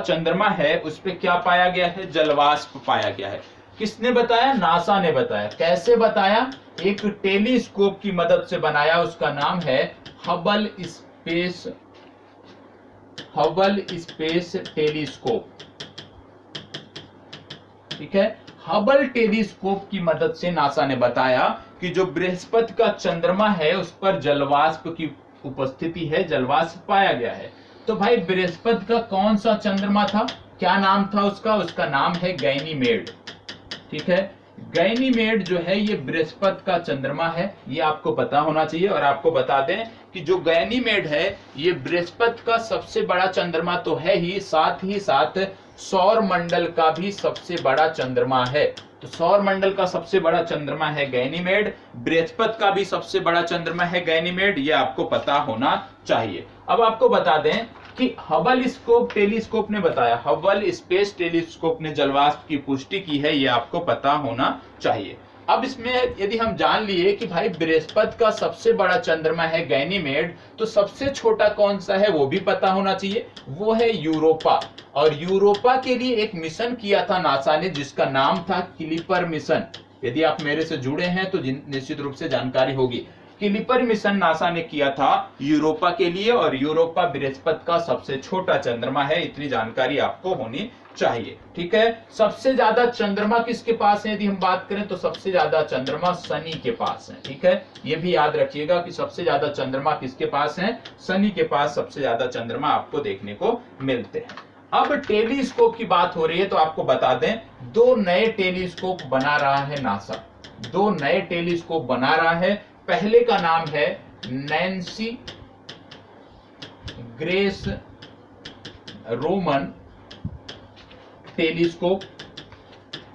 चंद्रमा है उस पे क्या पाया गया है? जलवाष्प पाया गया है। किसने बताया? नासा ने बताया। कैसे बताया? एक टेलीस्कोप की मदद से बनाया, उसका नाम है हबल स्पेस टेलीस्कोप। ठीक है, हबल टेलीस्कोप की मदद से नासा ने बताया कि जो बृहस्पति का चंद्रमा है उस पर जलवाष्प की उपस्थिति है, जलवाष्प पाया गया है। तो भाई बृहस्पति का कौन सा चंद्रमा था? क्या नाम था उसका? उसका नाम है गैनीमेड। ठीक है, गैनीमेड जो है ये बृहस्पति का चंद्रमा है, ये आपको पता होना चाहिए। और आपको बता दें कि जो गैनीमेड है ये बृहस्पति का सबसे बड़ा चंद्रमा तो है ही, साथ ही साथ सौर मंडल का भी सबसे बड़ा चंद्रमा है। तो सौर मंडल का सबसे बड़ा चंद्रमा है गैनीमेड, बृहस्पति का भी सबसे बड़ा चंद्रमा है गैनीमेड, ये आपको पता होना चाहिए। अब आपको बता दें कि हबल टेलीस्कोप ने बताया, हबल स्पेस टेलीस्कोप ने जलवाष्प की पुष्टि की है, ये आपको पता होना चाहिए। अब इसमें यदि हम जान लिए कि भाई बृहस्पति का सबसे बड़ा चंद्रमा है गैनीमेड, तो सबसे छोटा कौन सा है वो भी पता होना चाहिए, वो है यूरोपा। और यूरोपा के लिए एक मिशन किया था नासा ने जिसका नाम था क्लिपर मिशन। यदि आप मेरे से जुड़े हैं तो निश्चित रूप से जानकारी होगी। क्लिपर मिशन नासा ने किया था यूरोपा के लिए, और यूरोपा बृहस्पति का सबसे छोटा चंद्रमा है, इतनी जानकारी आपको होनी चाहिए। ठीक है, सबसे ज्यादा चंद्रमा किसके पास है? यदि हम बात करें तो सबसे ज्यादा चंद्रमा शनि के पास है। ठीक है, ये भी याद रखिएगा कि सबसे ज्यादा चंद्रमा किसके पास है? शनि के पास सबसे ज्यादा चंद्रमा आपको देखने को मिलते हैं। अब टेलीस्कोप की बात हो रही है तो आपको बता दें 2 नए टेलीस्कोप बना रहा है नासा। दो नए टेलीस्कोप बना रहा है। पहले का नाम है Nancy grace Roman telescope,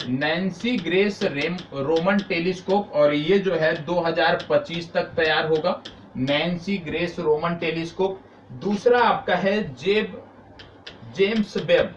Nancy grace Roman telescope, और ये जो है 2025 तक तैयार होगा, नैन्सी ग्रेस रोमन टेलीस्कोप। दूसरा आपका है जेम्स वेब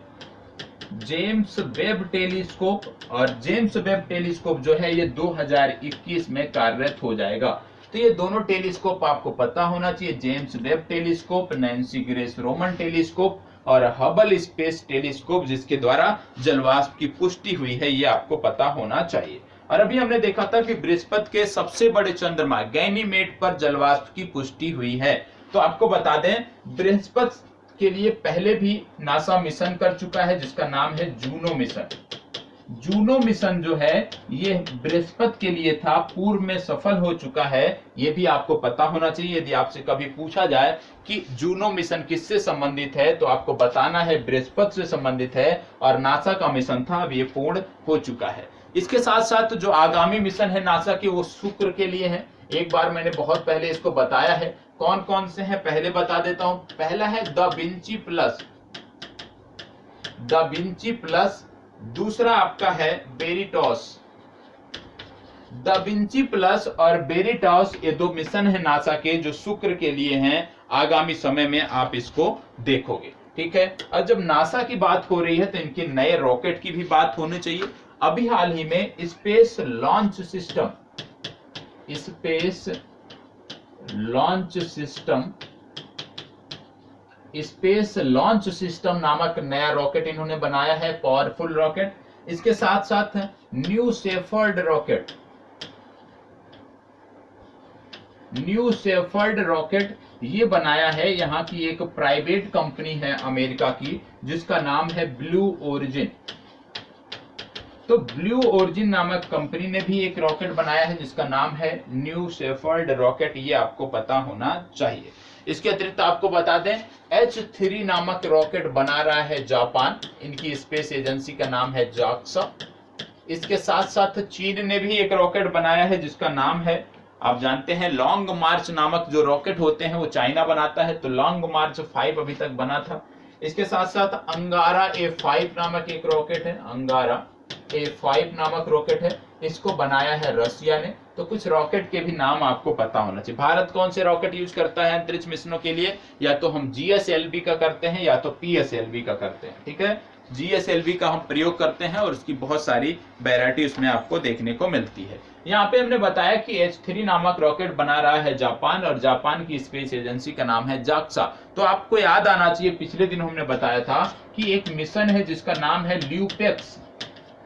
टेलीस्कोप, और जेम्स वेब टेलीस्कोप जो है ये 2021 में कार्यरत हो जाएगा। तो ये दोनों टेलीस्कोप आपको पता होना चाहिए, James Webb telescope, Nancy grace Roman telescope और हबल स्पेस टेलीस्कोप, जिसके द्वारा जलवाष्प की पुष्टि हुई है, ये आपको पता होना चाहिए। और अभी हमने देखा था कि बृहस्पति के सबसे बड़े चंद्रमा गैनीमेड पर जलवाष्प की पुष्टि हुई है। तो आपको बता दें, बृहस्पति के लिए पहले भी नासा मिशन कर चुका है जिसका नाम है जूनो मिशन। जूनो मिशन जो है ये बृहस्पति के लिए था, पूर्व में सफल हो चुका है, ये भी आपको पता होना चाहिए। यदि आपसे कभी पूछा जाए कि जूनो मिशन किससे संबंधित है, तो आपको बताना है बृहस्पति से संबंधित है, और नासा का मिशन था, अब ये पूर्ण हो चुका है। इसके साथ साथ जो आगामी मिशन है नासा के, वो शुक्र के लिए है। एक बार मैंने बहुत पहले इसको बताया है। कौन कौन से हैं पहले बता देता हूं। पहला है द विंची प्लस, दूसरा आपका है वेरिटॉस। द विंची प्लस और वेरिटॉस ये दो मिशन है नासा के जो शुक्र के लिए हैं। आगामी समय में आप इसको देखोगे, ठीक है। और जब नासा की बात हो रही है तो इनके नए रॉकेट की भी बात होनी चाहिए। अभी हाल ही में स्पेस लॉन्च सिस्टम नामक नया रॉकेट इन्होंने बनाया है, पावरफुल रॉकेट। इसके साथ साथ न्यू शेफर्ड रॉकेट ये बनाया है, यहाँ की एक प्राइवेट कंपनी है अमेरिका की, जिसका नाम है ब्लू ओरिजिन। तो ब्लू ओरिजिन नामक कंपनी ने भी एक रॉकेट बनाया है जिसका नाम है न्यू शेफर्ड रॉकेट, ये आपको पता होना चाहिए। इसके अतिरिक्त आपको बता दें H3 नामक रॉकेट बना रहा है जापान, इनकी स्पेस एजेंसी का नाम है जाक्सा। इसके साथ साथ चीन ने भी एक रॉकेट बनाया है जिसका नाम है, आप जानते हैं लॉन्ग मार्च नामक जो रॉकेट होते हैं वो चाइना बनाता है, तो लॉन्ग मार्च 5 अभी तक बना था। इसके साथ साथ अंगारा A5 नामक एक रॉकेट है, अंगारा A5 नामक रॉकेट है, इसको बनाया है रशिया ने। तो कुछ रॉकेट के भी नाम आपको पता होना चाहिए। भारत कौन से रॉकेट यूज करता है अंतरिक्ष मिशनों के लिए, या तो हम GSLV का करते हैं या तो PSLV का करते हैं, ठीक है। GSLV का हम प्रयोग करते हैं और उसकी बहुत सारी वैरायटी उसमें आपको देखने को मिलती है। यहाँ पे हमने बताया कि H3 नामक रॉकेट बना रहा है जापान, और जापान की स्पेस एजेंसी का नाम है जाक्सा। तो आपको याद आना चाहिए, पिछले दिन हमने बताया था कि एक मिशन है जिसका नाम है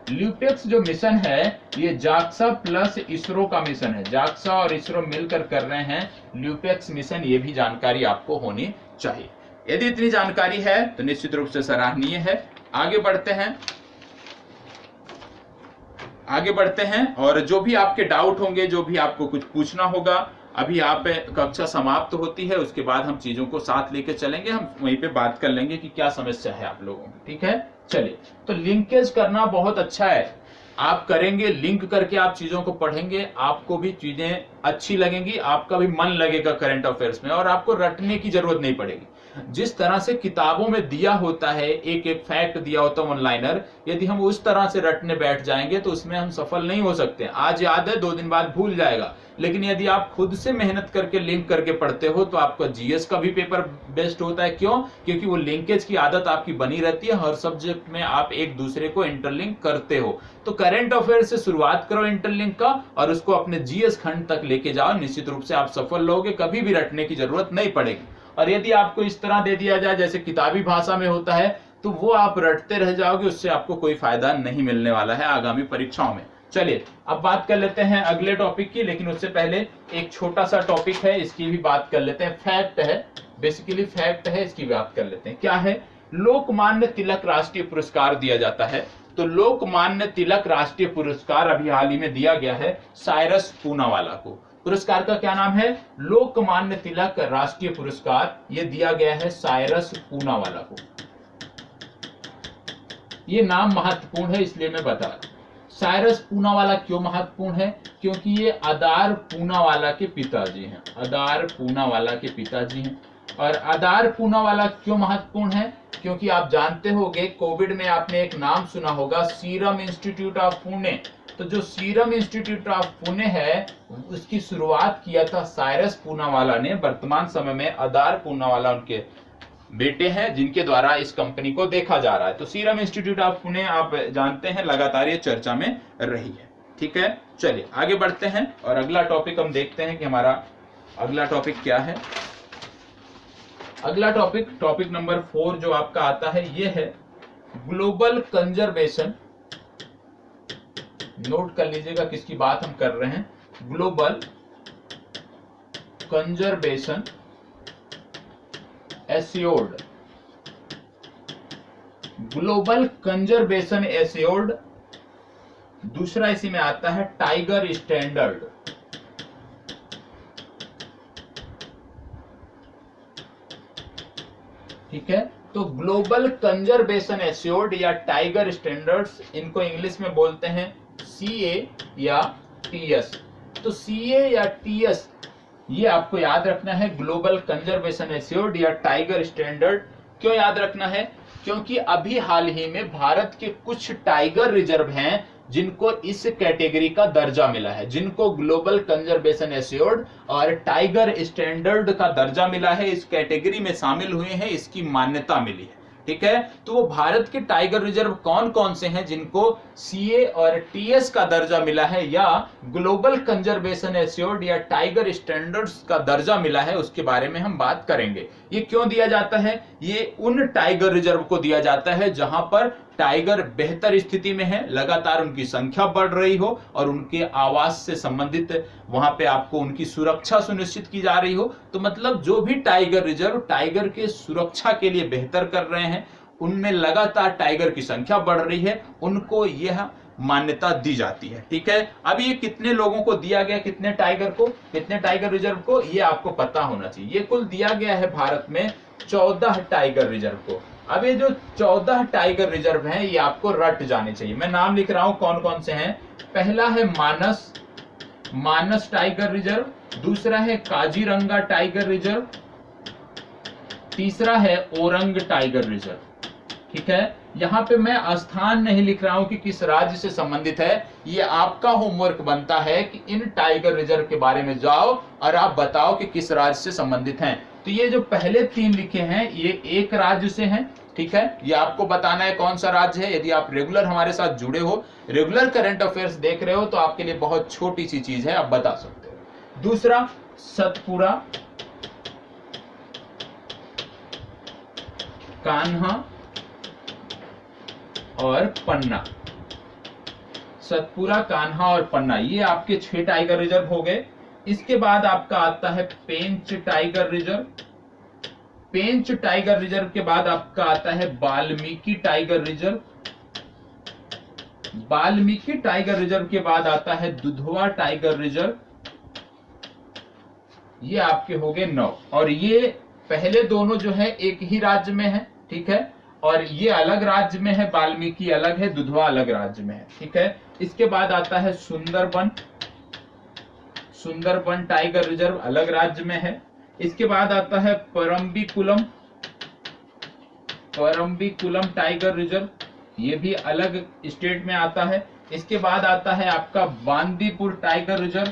ल्यूपेक्स जो मिशन है ये जाक्सा प्लस इसरो का मिशन है, जाक्सा और इसरो मिलकर कर रहे हैं ल्यूपेक्स मिशन, ये भी जानकारी आपको होनी चाहिए। यदि इतनी जानकारी है तो निश्चित रूप से सराहनीय है। आगे बढ़ते हैं और जो भी आपके डाउट होंगे, जो भी आपको कुछ पूछना होगा, अभी आप कक्षा समाप्त होती है, उसके बाद हम चीजों को साथ लेके चलेंगे, हम वहीं पे बात कर लेंगे कि क्या समस्या है आप लोगों की, ठीक है। चलिए, तो लिंकेज करना बहुत अच्छा है, आप करेंगे, लिंक करके आप चीजों को पढ़ेंगे, आपको भी चीजें अच्छी लगेंगी, आपका भी मन लगेगा करंट अफेयर्स में, और आपको रटने की जरूरत नहीं पड़ेगी। जिस तरह से किताबों में दिया होता है, एक एक फैक्ट दिया होता है वन लाइनर, यदि हम उस तरह से रटने बैठ जाएंगे तो उसमें हम सफल नहीं हो सकते। आज याद है, 2 दिन बाद भूल जाएगा। लेकिन यदि आप खुद से मेहनत करके लिंक करके पढ़ते हो तो आपका जीएस का भी पेपर बेस्ट होता है। क्यों? क्योंकि वो लिंकेज की आदत आपकी बनी रहती है, हर सब्जेक्ट में आप एक दूसरे को इंटरलिंक करते हो। तो करंट अफेयर से शुरुआत करो इंटरलिंक का, और उसको अपने जीएस खंड तक लेके जाओ, निश्चित रूप से आप सफल होगे, कभी भी रटने की जरूरत नहीं पड़ेगी। और यदि आपको इस तरह दे दिया जाए जैसे किताबी भाषा में होता है, तो वो आप रटते रह जाओगे, उससे आपको कोई फायदा नहीं मिलने वाला है आगामी परीक्षाओं में। चलिए, अब बात कर लेते हैं अगले टॉपिक की, लेकिन उससे पहले एक छोटा सा टॉपिक है, इसकी भी बात कर लेते हैं। फैक्ट है, बेसिकली फैक्ट है, इसकी बात कर लेते हैं। क्या है? लोकमान्य तिलक राष्ट्रीय पुरस्कार दिया जाता है। तो लोकमान्य तिलक राष्ट्रीय पुरस्कार अभी हाल ही में दिया गया है साइरस पूनावाला को। पुरस्कार का क्या नाम है? लोकमान्य तिलक राष्ट्रीय पुरस्कार। यह दिया गया है साइरस पूनावाला को। यह नाम महत्वपूर्ण है, इसलिए मैं बता रहा हूं। साइरस पूनावाला क्यों महत्वपूर्ण है? क्योंकि ये आदार पूनावाला के पिताजी हैं, आदार पूनावाला के पिताजी हैं। और आदार पूनावाला क्यों महत्वपूर्ण है? क्योंकि आप जानते होंगे कोविड में आपने एक नाम सुना होगा, सीरम इंस्टीट्यूट ऑफ पुणे। तो जो सीरम इंस्टीट्यूट ऑफ पुणे है उसकी शुरुआत किया था साइरस पूनावाला ने। वर्तमान समय में आदार पूनावाला उनके बेटे हैं जिनके द्वारा इस कंपनी को देखा जा रहा है। तो सीरम इंस्टीट्यूट ऑफ पुणे आप जानते हैं लगातार ये चर्चा में रही है। ठीक है, चलिए आगे बढ़ते हैं और अगला टॉपिक हम देखते हैं कि हमारा अगला टॉपिक क्या है। अगला टॉपिक नंबर 4 जो आपका आता है ये है ग्लोबल कंजर्वेशन। नोट कर लीजिएगा किसकी बात हम कर रहे हैं, global conservation assured, global conservation assured. दूसरा इसी में आता है टाइगर स्टैंडर्ड। ठीक है, तो ग्लोबल कंजर्वेशन एस्योर्ड या टाइगर स्टैंडर्ड्स, इनको इंग्लिश में बोलते हैं CA या TS। तो CA या TS ये आपको याद रखना है, ग्लोबल कंजर्वेशन एस्योर्ड या टाइगर स्टैंडर्ड। क्यों याद रखना है? क्योंकि अभी हाल ही में भारत के कुछ टाइगर रिजर्व हैं जिनको इस कैटेगरी का दर्जा मिला है, जिनको ग्लोबल कंजर्वेशन एस्योर्ड और टाइगर स्टैंडर्ड का दर्जा मिला है, इस कैटेगरी में शामिल हुए हैं, इसकी मान्यता मिली है। ठीक है, तो वो भारत के टाइगर रिजर्व कौन कौन से हैं जिनको CA और TS का दर्जा मिला है या ग्लोबल कंजर्वेशन एस्योर्ड या टाइगर स्टैंडर्ड्स का दर्जा मिला है, उसके बारे में हम बात करेंगे। ये क्यों दिया जाता है? ये उन टाइगर रिजर्व को दिया जाता है जहां पर टाइगर बेहतर स्थिति में है, लगातार उनकी संख्या बढ़ रही हो और उनके आवास से संबंधित वहां पे आपको उनकी सुरक्षा सुनिश्चित की जा रही हो। तो मतलब जो भी टाइगर रिजर्व टाइगर के सुरक्षा के लिए बेहतर कर रहे हैं, उनमें लगातार टाइगर की संख्या बढ़ रही है, उनको यह मान्यता दी जाती है। ठीक है, अब ये कितने लोगों को दिया गया, कितने टाइगर को, कितने टाइगर रिजर्व को, ये आपको पता होना चाहिए। ये कुल दिया गया है भारत में 14 टाइगर रिजर्व को। अब ये जो 14 टाइगर रिजर्व हैं ये आपको रट जाने चाहिए। मैं नाम लिख रहा हूं कौन कौन से हैं। पहला है मानस टाइगर रिजर्व, दूसरा है काजीरंगा टाइगर रिजर्व, तीसरा है ओरंग टाइगर रिजर्व। ठीक है, यहाँ पे मैं स्थान नहीं लिख रहा हूं कि किस राज्य से संबंधित है, ये आपका होमवर्क बनता है कि इन टाइगर रिजर्व के बारे में जाओ और आप बताओ कि किस राज्य से संबंधित हैं। तो ये जो पहले 3 लिखे हैं ये एक राज्य से हैं। ठीक है, ये आपको बताना है कौन सा राज्य है। यदि आप रेगुलर हमारे साथ जुड़े हो, रेगुलर करंट अफेयर्स देख रहे हो, तो आपके लिए बहुत छोटी सी चीज है, आप बता सकते हो। दूसरा सतपुरा, कान्हा और पन्ना। सतपुरा, कान्हा और पन्ना, ये आपके 6 टाइगर रिजर्व हो गए। इसके बाद आपका आता है पेंच टाइगर रिजर्व। पेंच टाइगर रिजर्व के बाद आपका आता है Valmiki tiger reserve. Valmiki tiger reserve के बाद आता है दुधवा टाइगर रिजर्व। ये आपके हो गए 9। और ये पहले दोनों जो है एक ही राज्य में है। ठीक है, और ये अलग राज्य में है, वाल्मीकि अलग है, दुधवा अलग राज्य में है। ठीक है, इसके बाद आता है सुंदरबन। सुंदरबन टाइगर रिजर्व अलग राज्य में है। इसके बाद आता है परम्बिकुलम। परम्बिकुलम टाइगर रिजर्व, ये भी अलग स्टेट में आता है। इसके बाद आता है आपका Bandipur tiger reserve.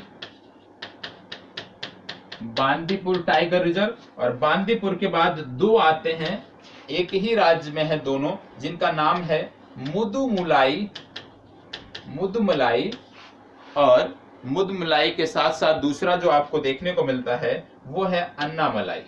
Bandipur tiger reserve, और बांदीपुर के बाद 2 आते हैं, एक ही राज्य में है दोनों, जिनका नाम है मुदुमलाई। मुदुमलाई, और मुदुमलाई के साथ साथ दूसरा जो आपको देखने को मिलता है वो है अन्नामलाई।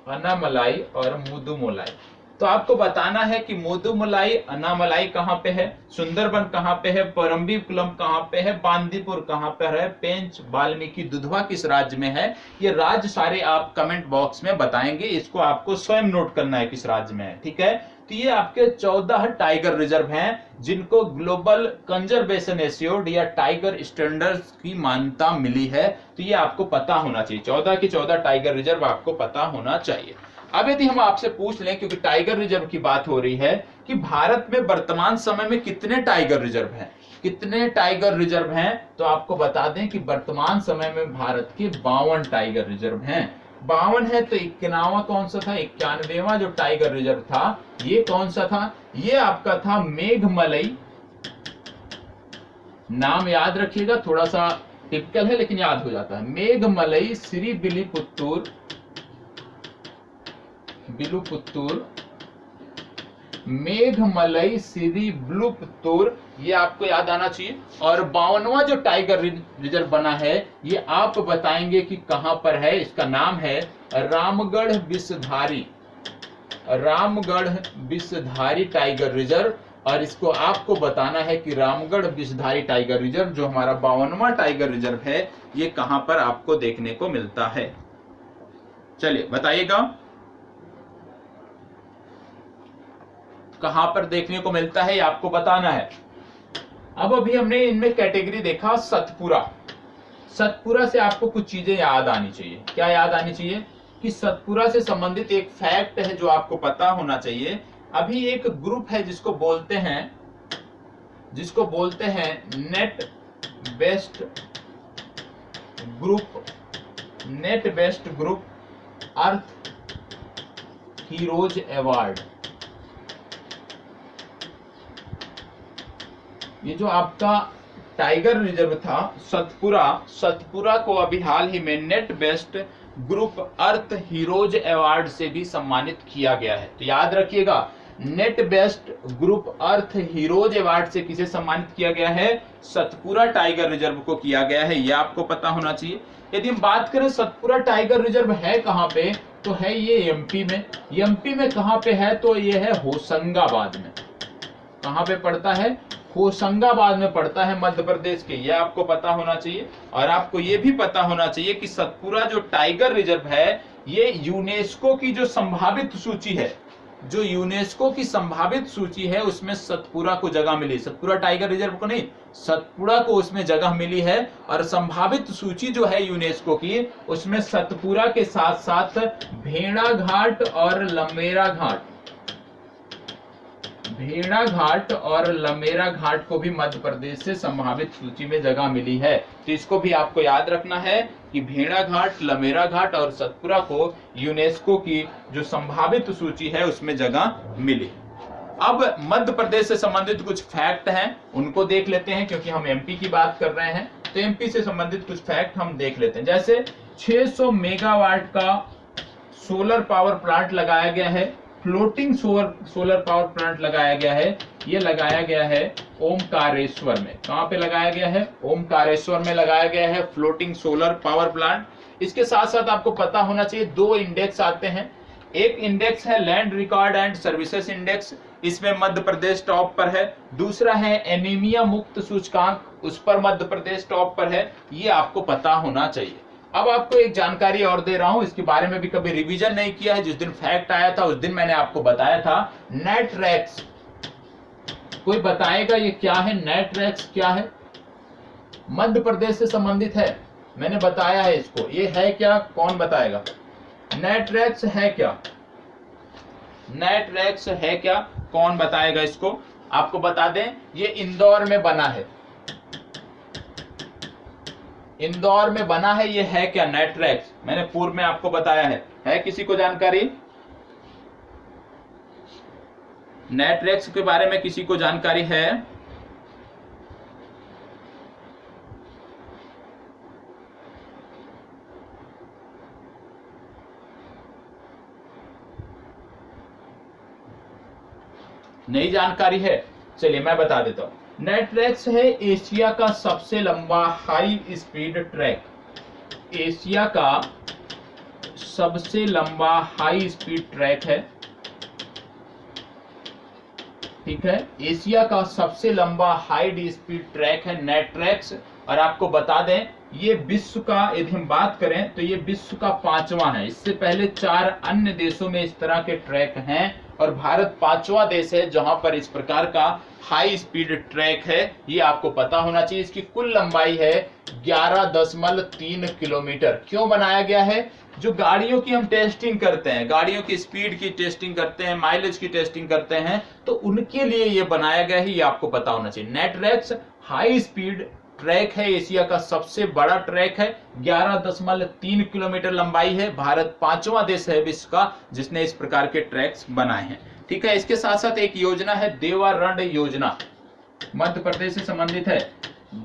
अन्नामलाई और मुदुमलाई। तो आपको बताना है कि मुदुमलाई, अन्नामलाई कहां पे है, सुंदरबन कहां पे है, परम्बिकुलम कहां पे है, बांदीपुर कहां पर है, पेंच, वाल्मीकि, दुधवा किस राज्य में है। ये राज्य सारे आप कमेंट बॉक्स में बताएंगे, इसको आपको स्वयं नोट करना है किस राज्य में है। ठीक है, तो ये आपके 14 टाइगर रिजर्व हैं जिनको ग्लोबल कंजर्वेशन एस्योर्ड या टाइगर स्टैंडर्ड्स की मान्यता मिली है। तो ये आपको पता होना चाहिए, 14 की 14 टाइगर रिजर्व आपको पता होना चाहिए। अब यदि हम आपसे पूछ लें, क्योंकि टाइगर रिजर्व की बात हो रही है, कि भारत में वर्तमान समय में कितने टाइगर रिजर्व हैं, कितने टाइगर रिजर्व हैं, तो आपको बता दें कि वर्तमान समय में भारत के 52 टाइगर रिजर्व हैं। 52 है तो 91वां कौन सा था, 91वां जो टाइगर रिजर्व था ये कौन सा था, ये आपका था मेघमलई। नाम याद रखिएगा, थोड़ा सा टिपिकल है लेकिन याद हो जाता है। मेघमलई श्री बिलुपुत्तूर, मेघमलई श्री बिलुपुत्तूर, ये आपको याद आना चाहिए। और 52वां जो टाइगर रिजर्व बना है ये आप बताएंगे कि कहां पर है। इसका नाम है रामगढ़ विषधारी, रामगढ़ विषधारी टाइगर रिजर्व। और इसको आपको बताना है कि रामगढ़ विषधारी टाइगर रिजर्व जो हमारा 52वां टाइगर रिजर्व है ये कहां पर आपको देखने को मिलता है। चलिए बताइएगा कहां पर देखने को मिलता है, ये आपको बताना है। अब अभी हमने इनमें कैटेगरी देखा सतपुरा। सतपुरा से आपको कुछ चीजें याद आनी चाहिए। क्या याद आनी चाहिए कि सतपुरा से संबंधित एक फैक्ट है जो आपको पता होना चाहिए। अभी एक ग्रुप है जिसको बोलते हैं नेट बेस्ट ग्रुप अर्थ हीरोज अवार्ड। ये जो आपका टाइगर रिजर्व था सतपुरा को अभी हाल ही में नेट बेस्ट ग्रुप अर्थ हीरोज अवार्ड से भी सम्मानित किया गया है। तो याद रखिएगा, नेट बेस्ट ग्रुप अर्थ हीरोज अवार्ड से किसे सम्मानित किया गया है, सतपुरा टाइगर रिजर्व को किया गया है। यह आपको पता होना चाहिए। यदि हम बात करें सतपुरा टाइगर रिजर्व है कहां पे, तो है ये एमपी में। एमपी में कहां पे है, तो ये है होशंगाबाद में। कहां पे पड़ता है, होशंगाबाद में पड़ता है, मध्य प्रदेश के। यह आपको पता होना चाहिए। और आपको यह भी पता होना चाहिए कि सतपुरा जो टाइगर रिजर्व है ये यूनेस्को की जो संभावित सूची है, जो यूनेस्को की संभावित सूची है उसमें सतपुरा को जगह मिली। सतपुरा टाइगर रिजर्व को नहीं, सतपुरा को उसमें जगह मिली है। और संभावित सूची जो है यूनेस्को की उसमें सतपुरा के साथ साथ भेड़ाघाट और लमेरा घाट को भी मध्य प्रदेश से संभावित सूची में जगह मिली है। तो इसको भी आपको याद रखना है कि भेड़ाघाट, लमेरा घाट और सतपुरा को यूनेस्को की जो संभावित सूची है उसमें जगह मिली। अब मध्य प्रदेश से संबंधित कुछ फैक्ट हैं, उनको देख लेते हैं। क्योंकि हम एमपी की बात कर रहे हैं तो एमपी से संबंधित कुछ फैक्ट हम देख लेते हैं। जैसे 600 मेगावाट का सोलर पावर प्लांट लगाया गया है, फ्लोटिंग सोलर पावर प्लांट लगाया गया है। ये लगाया गया है ओमकारेश्वर में। कहां पे लगाया गया है, ओमकारेश्वर में लगाया गया है फ्लोटिंग सोलर पावर प्लांट। इसके साथ साथ आपको पता होना चाहिए 2 इंडेक्स आते हैं। एक इंडेक्स है land record and services index, इसमें मध्य प्रदेश टॉप पर है। दूसरा है एनीमिया मुक्त सूचकांक, उस पर मध्य प्रदेश टॉप पर है। ये आपको पता होना चाहिए। अब आपको एक जानकारी और दे रहा हूं, इसके बारे में भी कभी रिवीजन नहीं किया है। जिस दिन फैक्ट आया था उस दिन मैंने आपको बताया था नेटरेक्स। कोई बताएगा ये क्या है, नेटरेक्स क्या है? मध्य प्रदेश से संबंधित है, मैंने बताया है इसको। ये है क्या, कौन बताएगा? नेटरेक्स है क्या, नेटरेक्स है क्या, कौन बताएगा इसको? आपको बता दें ये इंदौर में बना है, इंदौर में बना है। ये है क्या, नेटरेक्स? मैंने पूर्व में आपको बताया है किसी को जानकारी? नेटरेक्स के बारे में किसी को जानकारी है? नई जानकारी है? चलिए मैं बता देता हूं। नेटरेक्स है एशिया का सबसे लंबा हाई स्पीड ट्रैक। एशिया का सबसे लंबा हाई स्पीड ट्रैक है, ठीक है। एशिया का सबसे लंबा हाई स्पीड ट्रैक है नेटरेक्स। और आपको बता दें ये विश्व का, यदि हम बात करें तो ये विश्व का 5वां है। इससे पहले 4 अन्य देशों में इस तरह के ट्रैक हैं और भारत 5वां देश है जहां पर इस प्रकार का हाई स्पीड ट्रैक है। ये आपको पता होना चाहिए। इसकी कुल लंबाई है 11.3 किलोमीटर। क्यों बनाया गया है? जो गाड़ियों की हम टेस्टिंग करते हैं, गाड़ियों की स्पीड की टेस्टिंग करते हैं, माइलेज की टेस्टिंग करते हैं, तो उनके लिए ये बनाया गया है। ये आपको पता होना चाहिए। नेटरेक्स हाई स्पीड ट्रैक है, एशिया का सबसे बड़ा ट्रैक है। 11.3 किलोमीटर लंबाई है। भारत 5वां देश है विश्व का जिसने इस प्रकार के ट्रैक्स बनाए हैं। ठीक है, इसके साथ साथ एक योजना है देवा रण योजना, मध्य प्रदेश से संबंधित है।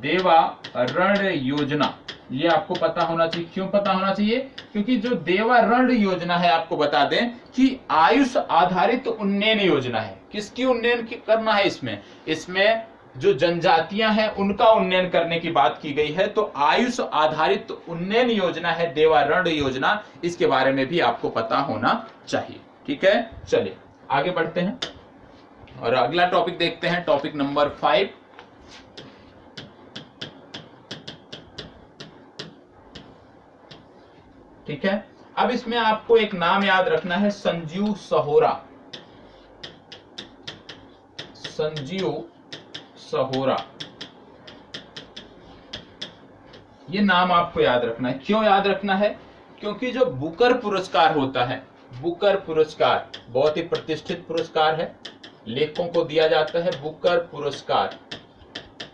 देवा रण योजना, ये आपको पता होना चाहिए। क्यों पता होना चाहिए? क्योंकि जो देवा रण योजना है, आपको बता दें कि आयुष आधारित उन्नयन योजना है। किसकी उन्नयन करना है? इसमें जो जनजातियां हैं उनका उन्नयन करने की बात की गई है। तो आयुष आधारित उन्नयन योजना है देवा रण योजना, इसके बारे में भी आपको पता होना चाहिए। ठीक है, चलिए आगे बढ़ते हैं और अगला टॉपिक देखते हैं, टॉपिक नंबर 5। ठीक है, अब इसमें आपको एक नाम याद रखना है, संजीव सहोरा। संजीव सहोरा, ये नाम आपको याद रखना है। क्यों याद रखना है? क्योंकि जो बुकर पुरस्कार होता है, बुकर पुरस्कार बहुत ही प्रतिष्ठित पुरस्कार है, लेखकों को दिया जाता है बुकर पुरस्कार।